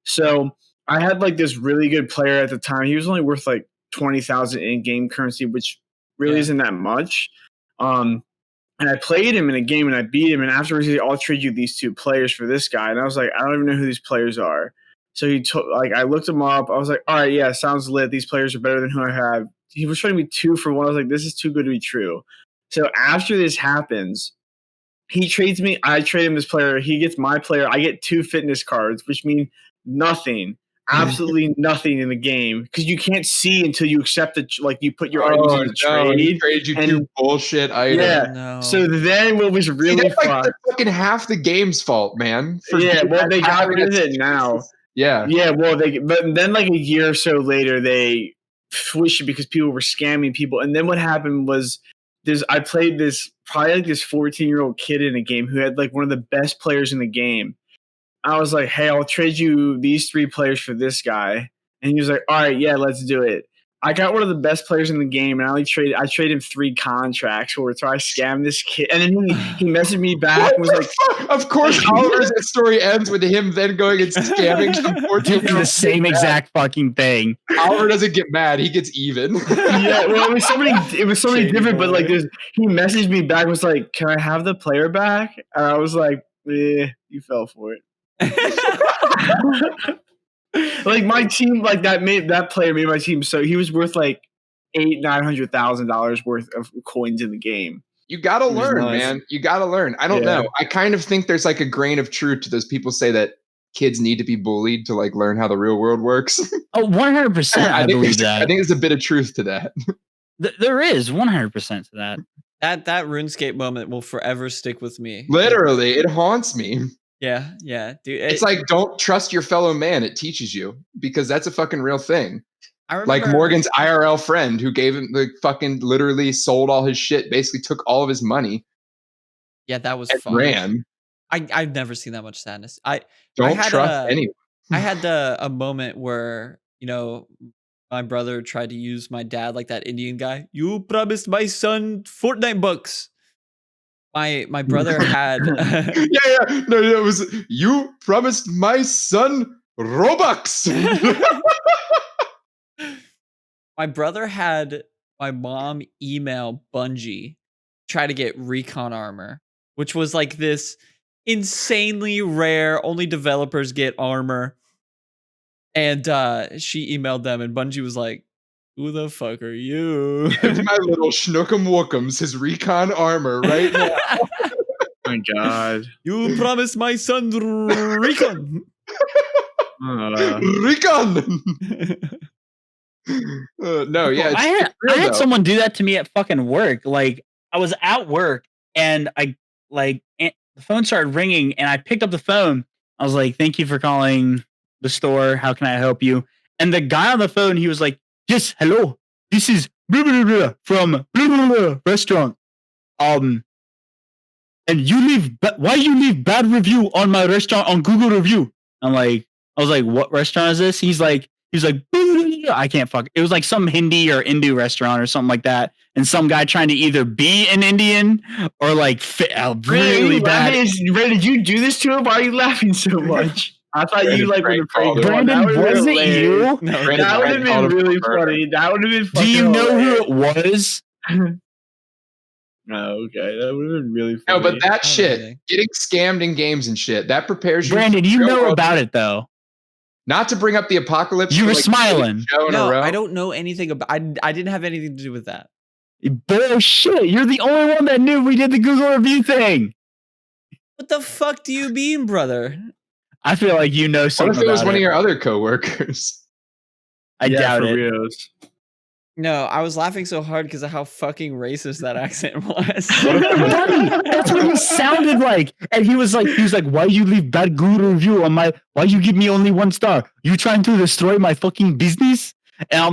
So I had like this really good player at the time. He was only worth like 20,000 in game currency, which really isn't that much. And I played him in a game and I beat him. And afterwards, he said, I'll trade you these two players for this guy. And I was like, I don't even know who these players are. So I looked him up. I was like, all right, yeah, sounds lit. These players are better than who I have. He was trading me 2 for 1. I was like, this is too good to be true. So after this happens, he trades me. I trade him this player. He gets my player. I get 2 fitness cards, which mean nothing. Absolutely nothing in the game because you can't see until you accept it. Like you put your items in the trade. He traded you 2 bullshit items. Yeah. No. So then what was really that's fun? like fucking half the game's fault, man. Well, they got rid of it now. Yeah. Yeah. Well, but then like a year or so later, they switched it because people were scamming people. And then what happened was I played this 14-year-old kid in a game who had like one of the best players in the game. I was like, hey, I'll trade you these 3 players for this guy. And he was like, all right, yeah, let's do it. I got one of the best players in the game, and I traded him 3 contracts for it. So I scammed this kid. And then he messaged me back and was like, of course, Oliver's story ends with him then going and scamming some 14 the same exact fucking thing. Oliver doesn't get mad. He gets even. Yeah, well, it was somebody different, but like he messaged me back, was like, can I have the player back? And I was like, you fell for it. Like my team, like that player made my team, so he was worth like $900,000 worth of coins in the game. You gotta learn, man. You gotta learn. I don't know. I kind of think there's like a grain of truth to those people say that kids need to be bullied to like learn how the real world works. Oh, 100%. I believe that. I think there's a bit of truth to that. There is 100% to that. That RuneScape moment will forever stick with me. Literally, it haunts me. Yeah, dude. It's like, don't trust your fellow man. It teaches you, because that's a fucking real thing. I remember, like Morgan's IRL friend who gave him the fucking literally sold all his shit, basically took all of his money. Yeah, that was fun. Ran. I've never seen that much sadness. Don't trust anyone. I had a moment where, you know, my brother tried to use my dad like that Indian guy. You promised my son Fortnite bucks. My brother had No, it was you promised my son Robux. My brother had my mom email Bungie, try to get recon armor, which was like this insanely rare, only developers get armor. And she emailed them, and Bungie was like, who the fuck are you? Give my little Schnookum Wookums his recon armor right now. Oh my God. You promised my son recon. Recon. No, yeah. I had someone do that to me at fucking work. Like, I was at work and the phone started ringing and I picked up the phone. I was like, thank you for calling the store. How can I help you? And the guy on the phone, he was like, yes, hello. This is blah, blah, blah, from blah, blah, blah, restaurant. And why you leave bad review on my restaurant on Google review? I was like, what restaurant is this? He's like, blah, I can't fuck. It was like some Hindi or Hindu restaurant or something like that, and some guy trying to either be an Indian or like fit out really bad. Ray, did you do this to him? Why are you laughing so much? I thought Brandyn you like when the prank. Brandyn, was it you? No, That would have been really funny. That would have been funny. Do you know who it was? Oh, okay, that would have been really funny. No, but that shit, getting scammed in games and shit, that prepares you. Brandyn, you know about it though. Not to bring up the apocalypse. You were smiling. No, I don't know anything about. I didn't have anything to do with that. Bullshit! You're the only one that knew we did the Google review thing. What the fuck do you mean, brother? I feel like you know something. What if it was about one of your other coworkers? I doubt it. Reals. No, I was laughing so hard because of how fucking racist that accent was. That's what he sounded like. And he was like, why you leave bad Google review on my, why you give me only 1 star? You trying to destroy my fucking business? And I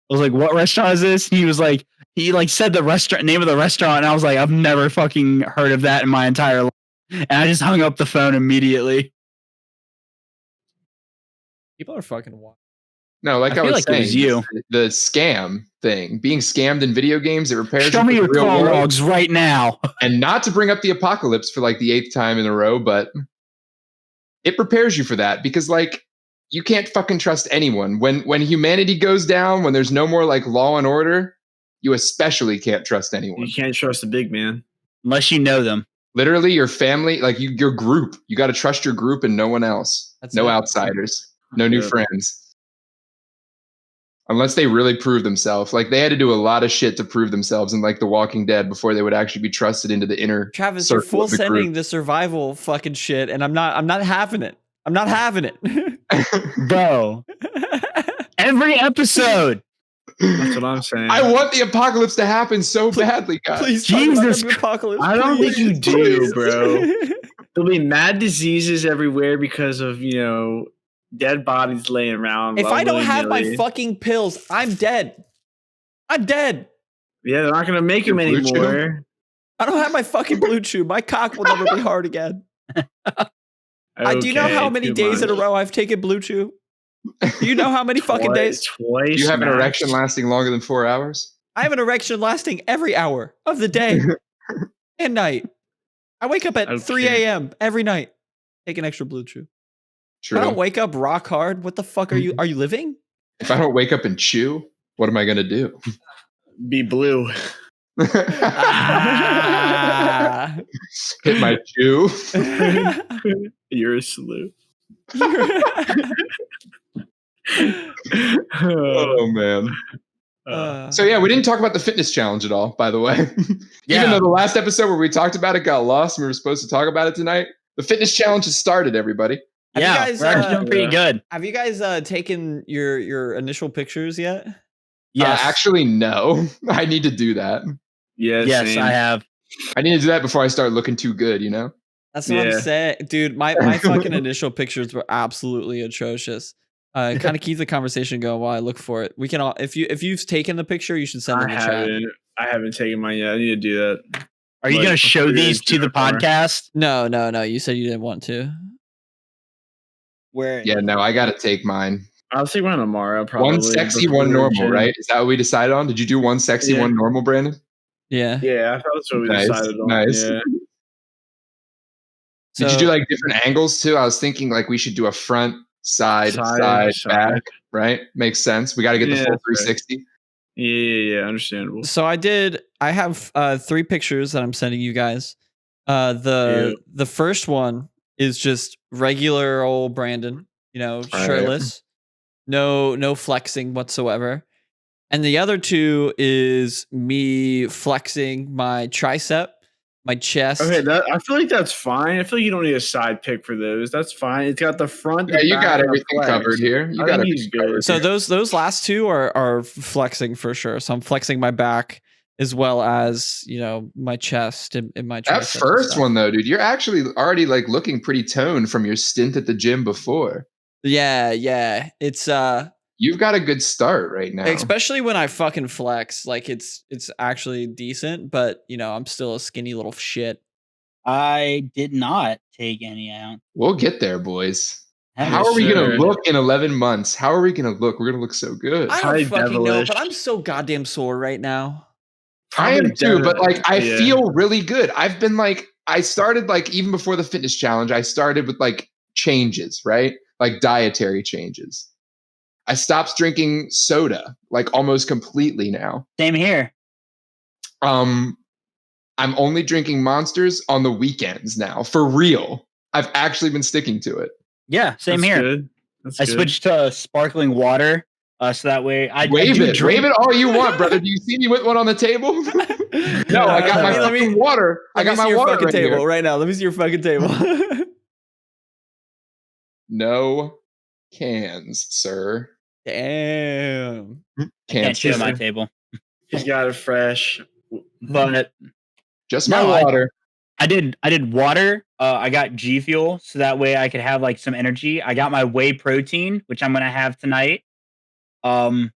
was like, what restaurant is this? And he was like, he said the restaurant name of the restaurant. And I was like, I've never fucking heard of that in my entire life. And I just hung up the phone immediately. People are fucking wild. No, like I was like saying, it was you. The scam thing, being scammed in video games, it repairs. Show me your call logs right now. And not to bring up the apocalypse for like the 8th time in a row, but it prepares you for that because like you can't fucking trust anyone. When humanity goes down, when there's no more like law and order, you especially can't trust anyone. You can't trust the big man unless you know them. Literally, your family, like your group. You got to trust your group and no one else. No outsiders. No new friends. Unless they really prove themselves. Like they had to do a lot of shit to prove themselves in like The Walking Dead before they would actually be trusted into the inner Travis, you're full sending the survival fucking shit, and I'm not having it. I'm not having it. Bro. Every episode. That's what I'm saying. I want the apocalypse to happen so badly, guys. Please, Jesus apocalypse. I don't think you do, bro. There'll be mad diseases everywhere because of, dead bodies laying around. If I don't have my fucking pills, I'm dead. I'm dead. Yeah, they're not going to make them anymore. I don't have my fucking blue chew. My cock will never be hard again. Do you know how many days in a row I've taken blue chew? Do you know how many fucking days? Twice. You have an erection lasting longer than 4 hours? I have an erection lasting every hour of the day and night. I wake up at 3 a.m. every night. Take an extra blue chew. True. If I don't wake up rock hard, what the fuck are you living? If I don't wake up and chew, what am I going to do? Be blue. Hit my chew. You're a slew. Oh, man. So yeah, we didn't talk about the fitness challenge at all, by the way. Even though the last episode where we talked about it got lost and we were supposed to talk about it tonight, the fitness challenge has started, everybody. We're actually doing pretty good. Have you guys taken your initial pictures yet? Yes. Actually, no. I need to do that. Yes, I have. I need to do that before I start looking too good, That's what I'm saying. Dude, my fucking initial pictures were absolutely atrocious. Kind of keep the conversation going while I look for it. We can all, if you've taken the picture, you should send it in the chat. I haven't taken mine yet. I need to do that. Are you going to show these to the podcast? No. You said you didn't want to. Yeah, no, I got to take mine. I'll take mine tomorrow, probably. One sexy, one normal, right? Is that what we decided on? Did you do one sexy, one normal, Brandyn? Yeah. Yeah, I thought that's what we decided on. Nice. Yeah. Did you do like different angles too? I was thinking like we should do a front, side, back, right? Makes sense. We got to get the full 360. Right. Yeah, understandable. So I have 3 pictures that I'm sending you guys. The first one is just regular old Brandyn, shirtless, no flexing whatsoever. And the other 2 is me flexing my tricep, my chest. Okay, I feel like that's fine. I feel like you don't need a side pick for those. That's fine. It's got the front. Yeah, you got everything covered here. You got everything covered. So those last 2 are flexing for sure. So I'm flexing my back as well as my chest and my tricep. That first one though, dude, you're actually already like looking pretty toned from your stint at the gym before. Yeah. It's you've got a good start right now. Especially when I fucking flex, like it's actually decent, but I'm still a skinny little shit. I did not take any out. We'll get there, boys. How are we going to look in 11 months? How are we going to look? We're going to look so good. I don't fucking know, but I'm so goddamn sore right now. I am too, but like I feel really good. I've been like, I started like even before the fitness challenge, I started with like changes, right? Like dietary changes. I stopped drinking soda like almost completely now. Same here. I'm only drinking Monsters on the weekends now, for real. I've actually been sticking to it. Yeah, same here. Good. I switched to sparkling water, so that way I wave do it. drink. Wave it all you want, brother. Do you see me with one on the table? No, I got my fucking water. I got my water fucking right table here. right now. Let me see your fucking table. No cans, sir. Damn. Can't share my table. He's got it fresh, but just my water. I did water. I got G Fuel, so that way I could have like some energy. I got my whey protein, which I'm gonna have tonight. I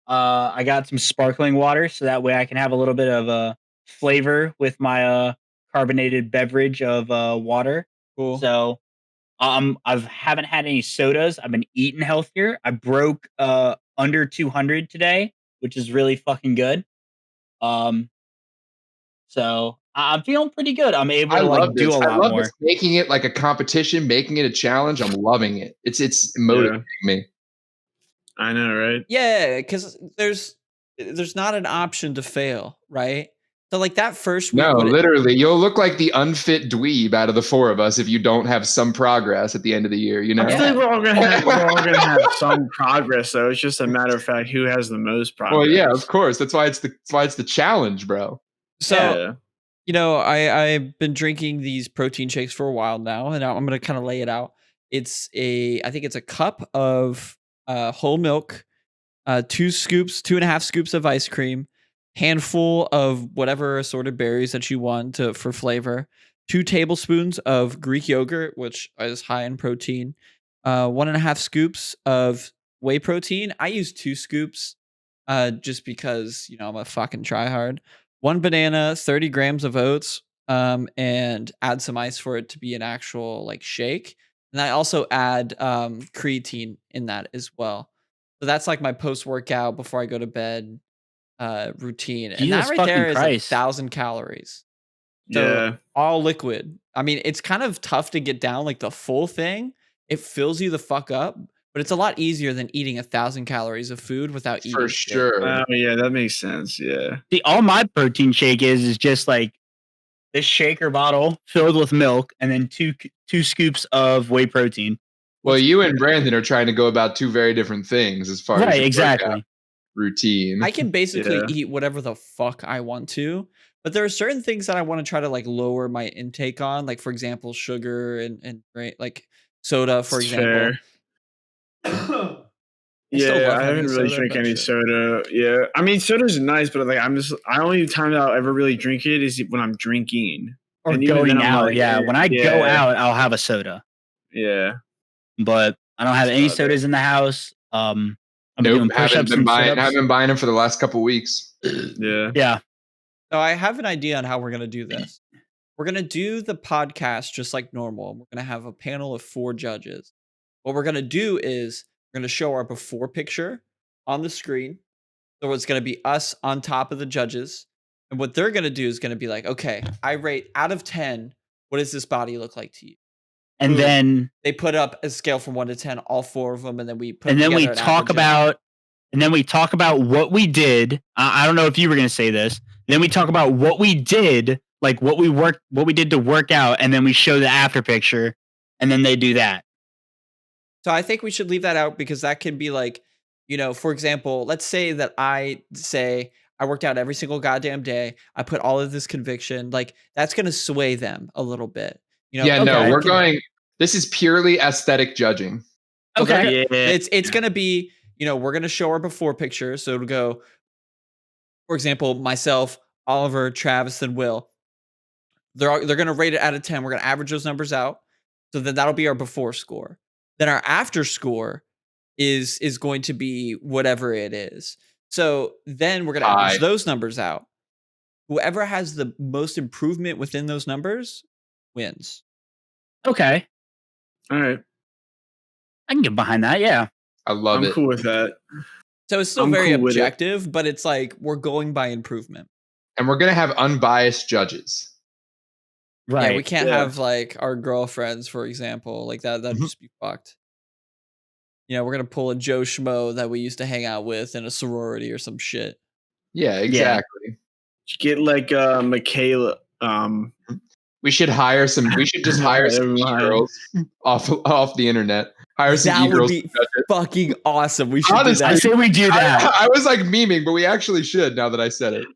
got some sparkling water, so that way I can have a little bit of a flavor with my carbonated beverage of water. Cool. So I haven't had any sodas. I've been eating healthier. I broke under 200 today, which is really fucking good. So I'm feeling pretty good. I'm able to like do a lot more. Making it like a competition, making it a challenge. I'm loving it. It's motivating me. I know, right? Yeah, because there's not an option to fail, right? So like that first week. No, literally, you'll look like the unfit dweeb out of the four of us if you don't have some progress at the end of the year. You know, I think we're all gonna have some progress, though. It's just a matter of fact who has the most progress. Well, yeah, of course. That's why it's the challenge, bro. So, you know, I've been drinking these protein shakes for a while now, and I'm gonna kind of lay it out. I think it's a cup of whole milk, 2.5 scoops of ice cream, handful of whatever assorted berries that you want for flavor, 2 tablespoons of Greek yogurt, which is high in protein, 1.5 scoops of whey protein. I use 2 scoops, just because, you know, I'm a fucking tryhard. 1 banana, 30 grams of oats, and add some ice for it to be an actual like shake. And I also add creatine in that as well. So that's like my post-workout before I go to bed routine. And that right there is 1,000 calories. So all liquid. I mean, it's kind of tough to get down like the full thing. It fills you the fuck up, but it's a lot easier than eating 1,000 calories of food without eating. For sure. Oh yeah, that makes sense. Yeah. See, all my protein shake is just like this shaker bottle filled with milk and then two scoops of whey protein. Well, you and Brandon are trying to go about 2 very different things as far as exactly routine. I can basically eat whatever the fuck I want to, but there are certain things that I want to try to like lower my intake on, like for example, sugar and like soda, for example. I haven't really drank any soda. Yeah, I mean, soda's nice, but like I only time that I'll ever really drink it is when I'm drinking or and going out. Like, when I go out, I'll have a soda. Yeah, but I don't have any sodas in the house. I've been buying them for the last couple weeks. Yeah. So I have an idea on how we're gonna do this. We're gonna do the podcast just like normal. We're gonna have a panel of 4 judges. What we're gonna do is we're gonna show our before picture on the screen. So it's gonna be us on top of the judges, and what they're gonna do is gonna be like, okay, I rate out of 10. What does this body look like to you? And then they put up a scale from 1 to 10, all 4 of them, and then we put. And then we talk about. And then we talk about what we did. I don't know if you were going to say this. Then we talk about what we did, like what we did to work out, and then we show the after picture, and then they do that. So I think we should leave that out because that can be like, you know, for example, let's say that I worked out every single goddamn day. I put all of this conviction, like that's going to sway them a little bit. You know, this is purely aesthetic judging. Okay. It's going to be, you know, we're going to show our before picture. So it'll go, for example, myself, Oliver, Travis, and Will. They're going to rate it out of 10. We're going to average those numbers out. So then that'll be our before score. Then our after score is going to be whatever it is. So then we're going to average those numbers out. Whoever has the most improvement within those numbers wins. Okay. All right. I can get behind that. Yeah. I love it. I'm cool with that. So it's still very objective, but it's like we're going by improvement. And we're going to have unbiased judges. Right. Yeah, we can't have like our girlfriends, for example. Like that'd just be fucked. You know, we're going to pull a Joe Schmo that we used to hang out with in a sorority or some shit. Yeah, exactly. Get like Michaela. We should hire some. We should just hire some girls off the internet. Hire some that girls. Would be fucking awesome. We should Honestly, do that. I say we do that. I was like memeing, but we actually should. Now that I said it,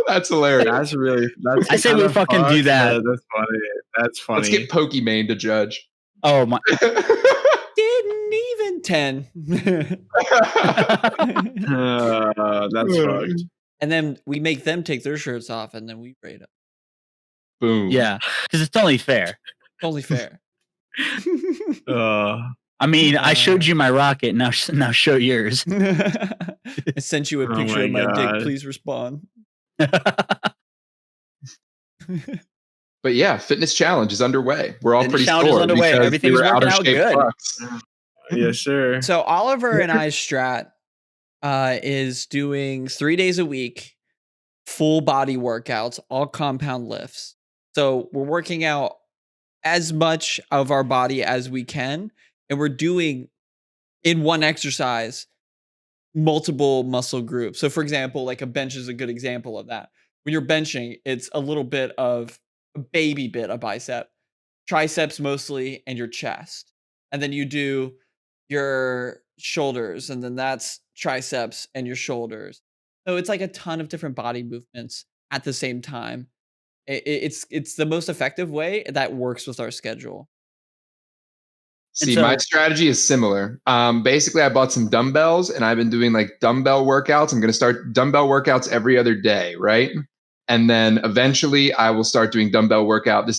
that's hilarious. That's I say we fucking do that. That's funny. That's funny. Let's get Pokimane to judge. Oh my! Didn't even 10. That's fucked. And then we make them take their shirts off, and then we rate them. Boom. Yeah, because it's only fair. Totally fair. I mean, I showed you my rocket. Now show yours. I sent you a picture of my dick. Please respond. But yeah, fitness challenge is underway. We're all pretty sore. Challenge is underway. Everything's working out good. Yes, sir. So Oliver and I's strat is doing 3 days a week, full body workouts, all compound lifts. So we're working out as much of our body as we can, and we're doing in one exercise multiple muscle groups. So for example, like a bench is a good example of that. When you're benching, it's a little bit of a baby bit of bicep, triceps mostly, and your chest. And then you do your shoulders, and then that's triceps and your shoulders. So it's like a ton of different body movements at the same time. It's the most effective way that works with our schedule. See, my strategy is similar. Basically, I bought some dumbbells, and I've been doing like dumbbell workouts. I'm going to start dumbbell workouts every other day, right? And then eventually, I will start doing dumbbell workout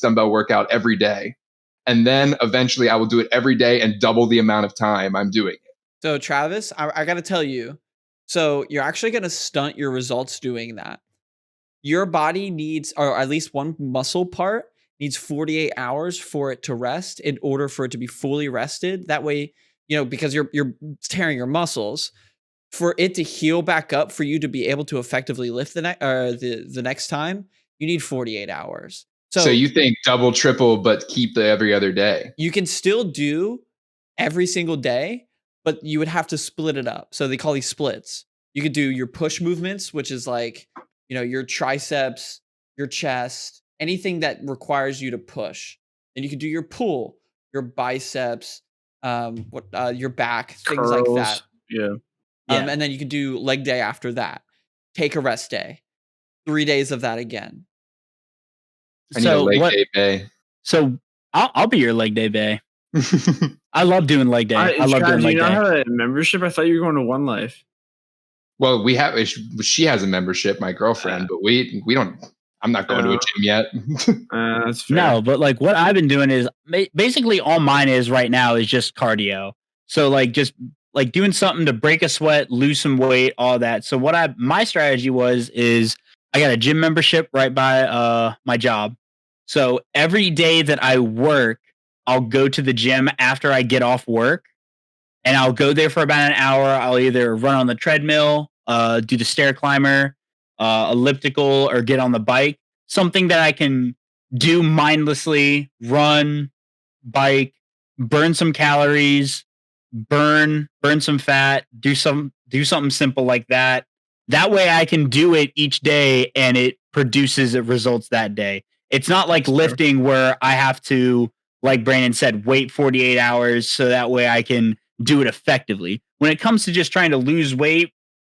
every day. And then eventually, I will do it every day and double the amount of time I'm doing it. So Travis, I got to tell you, so you're actually going to stunt your results doing that. Your body needs, or at least one muscle part needs 48 hours for it to rest in order for it to be fully rested. That way, you know, because you're tearing your muscles, for it to heal back up, for you to be able to effectively lift the next time, you need 48 hours. So you think double, triple, but keep the every other day? You can still do every single day, but you would have to split it up. So they call these splits. You could do your push movements, which is like, you know, your triceps, your chest, anything that requires you to push. And you could do your pull, your biceps, your back, things Curls. like that. Yeah. And then you could do leg day after that. Take a rest day. 3 days of that again. I need a leg day bay. So I'll be your leg day bay. I love doing leg day. I love doing leg day. Do you not have a membership? I thought you were going to One Life. Well, we have. She has a membership, my girlfriend, but we don't. I'm not going to a gym yet. That's fair. No, but like what I've been doing is basically all mine is right now is just cardio. So like just like doing something to break a sweat, lose some weight, all that. So my strategy is I got a gym membership right by my job. So every day that I work, I'll go to the gym after I get off work, and I'll go there for about an hour. I'll either run on the treadmill, do the stair climber, elliptical, or get on the bike. Something that I can do mindlessly, run, bike, burn some calories, burn some fat, do something simple like that. That way I can do it each day and it produces results that day. It's not like lifting where I have to, like Brandon said, wait 48 hours so that way I can do it effectively. When it comes to just trying to lose weight,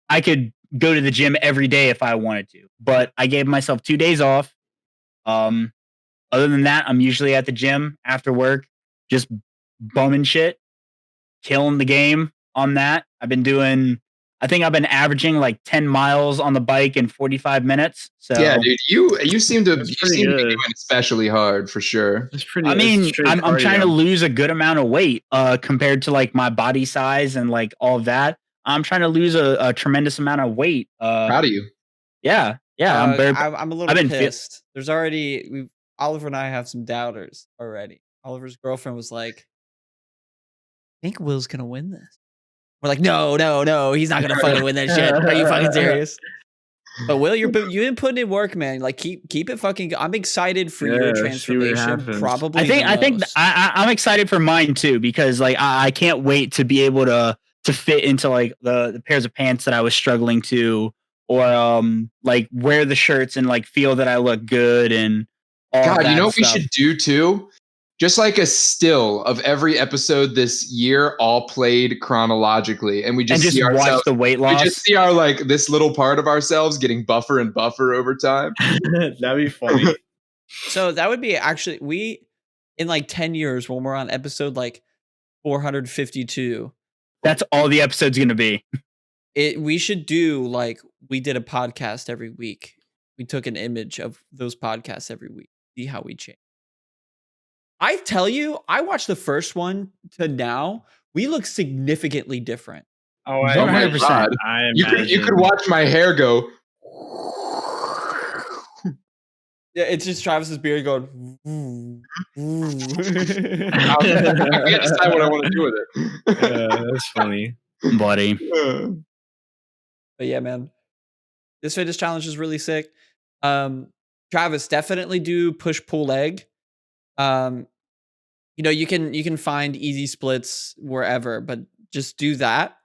I could go to the gym every day if I wanted to, but I gave myself 2 days off. Other than that, I'm usually at the gym after work, just bumming shit, killing the game on that. I think I've been averaging like 10 miles on the bike in 45 minutes. So yeah, dude, you seem to be doing especially hard for sure. I mean, I'm trying to lose a good amount of weight compared to like my body size and like all of that. I'm trying to lose a tremendous amount of weight. Proud of you. Yeah. I'm a little pissed. There's already Oliver and I have some doubters already. Oliver's girlfriend was like, think Will's gonna win this. We're like, no, he's not gonna fucking win that shit. Are you fucking serious? But Will, you've been putting in work, man. Like keep it fucking. I'm excited for your transformation. Probably. I think I'm excited for mine too, because like I can't wait to be able to fit into like the pairs of pants that I was struggling to, or like wear the shirts and like feel that I look good and all God, that you know what stuff. we should do too? Just like a still of every episode this year, all played chronologically, and we just see watch ourselves, the weight loss. We just see our like this little part of ourselves getting buffer and buffer over time. That'd be funny. So that would be actually we in like 10 years when we're on episode like 452. That's all the episode's gonna be. We should do like we did a podcast every week. We took an image of those podcasts every week. See how we change. I tell you, I watched the first one to now. We look significantly different. Oh, 100%. You could watch my hair go. Yeah, it's just Travis's beard going. I can't decide what I want to do with it. That's funny, buddy. But yeah, man, this fitness challenge is really sick. Travis, definitely do push pull leg. You know, you can find easy splits wherever, but just do that.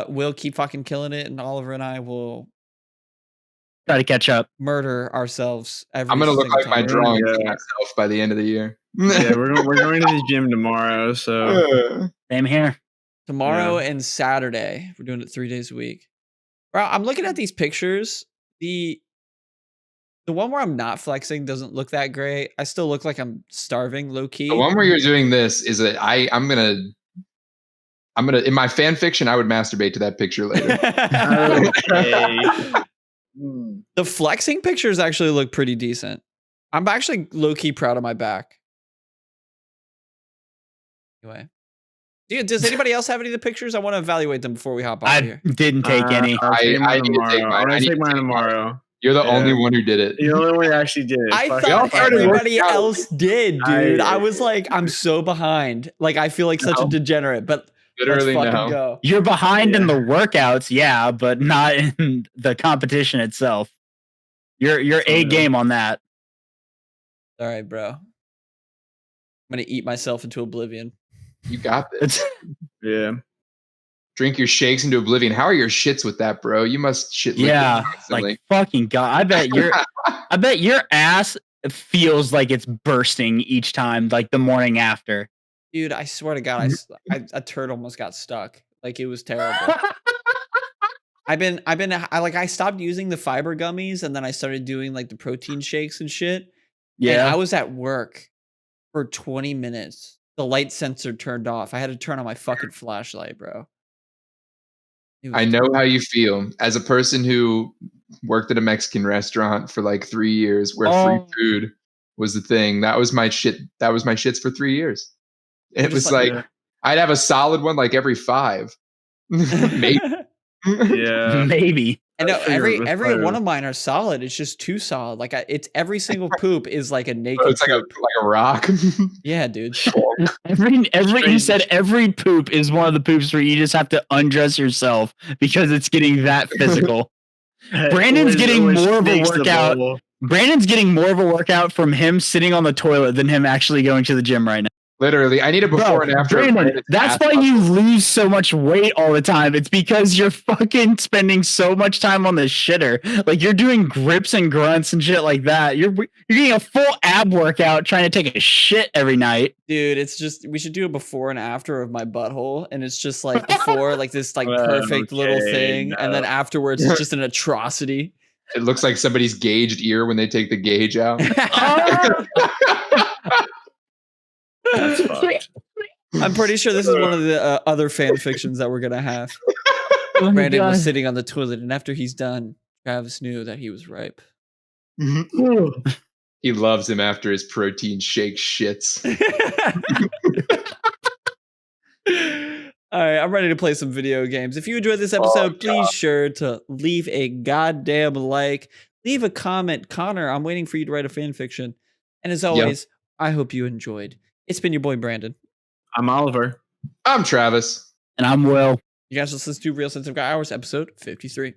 We'll keep fucking killing it, and Oliver and I will try to catch up. Murder ourselves. I'm gonna look like my drawings of myself by the end of the year. Yeah, we're going to the gym tomorrow. So same here. Tomorrow and Saturday, we're doing it 3 days a week. Bro, I'm looking at these pictures. The one where I'm not flexing doesn't look that great. I still look like I'm starving low key. The one where you're doing this is that I'm gonna in my fan fiction I would masturbate to that picture later. The flexing pictures actually look pretty decent. I'm actually low key proud of my back. Anyway. Does anybody else have any of the pictures? I want to evaluate them before we hop off here. I didn't take any. I need to take mine. I take mine tomorrow. You're the only one who did it. You're the only one who actually did it. I thought everybody else did, dude. I was like, I'm so behind. Like, I feel like such a degenerate, but literally let's fucking go. You're behind in the workouts, yeah, but not in the competition itself. You're A game on that. All right, bro. I'm gonna eat myself into oblivion. You got this. Yeah. Drink your shakes into oblivion. How are your shits with that, bro? You must shit. Yeah, like fucking God. I bet your ass feels like it's bursting each time, like the morning after. Dude, I swear to God, a turd almost got stuck. Like it was terrible. I stopped using the fiber gummies and then I started doing like the protein shakes and shit. Yeah, and I was at work for 20 minutes. The light sensor turned off. I had to turn on my fucking flashlight, bro. I know how you feel as a person who worked at a Mexican restaurant for like 3 years where free food was the thing. That was my shit. That was my shits for 3 years. It was like I'd have a solid one like every 5. Maybe. Yeah. Maybe. I know every one of mine are solid. It's just too solid. Like it's every single poop is like a naked. It's like a rock. Yeah, dude. You said every poop is one of the poops where you just have to undress yourself because it's getting that physical. Brandon's getting more of a workout. Brandon's getting more of a workout from him sitting on the toilet than him actually going to the gym right now. Literally, I need a before and after. Brandon, that's why you lose so much weight all the time. It's because you're fucking spending so much time on the shitter. Like you're doing grips and grunts and shit like that. You're getting a full ab workout trying to take a shit every night. Dude, it's just we should do a before and after of my butthole, and it's just like before like this like perfect little thing, and then afterwards it's just an atrocity. It looks like somebody's gauged ear when they take the gauge out. That's fucked. I'm pretty sure this is one of the other fan fictions that we're gonna have. Brandon was sitting on the toilet, and after he's done, Travis knew that he was ripe. He loves him after his protein shake shits. All right, I'm ready to play some video games. If you enjoyed this episode, please sure to leave a goddamn like, leave a comment. Connor, I'm waiting for you to write a fan fiction. And as always, I hope you enjoyed. It's been your boy Brandon. I'm Oliver. I'm Travis. And I'm Will. You guys listen to Real Sense of Guy Hours, episode 53.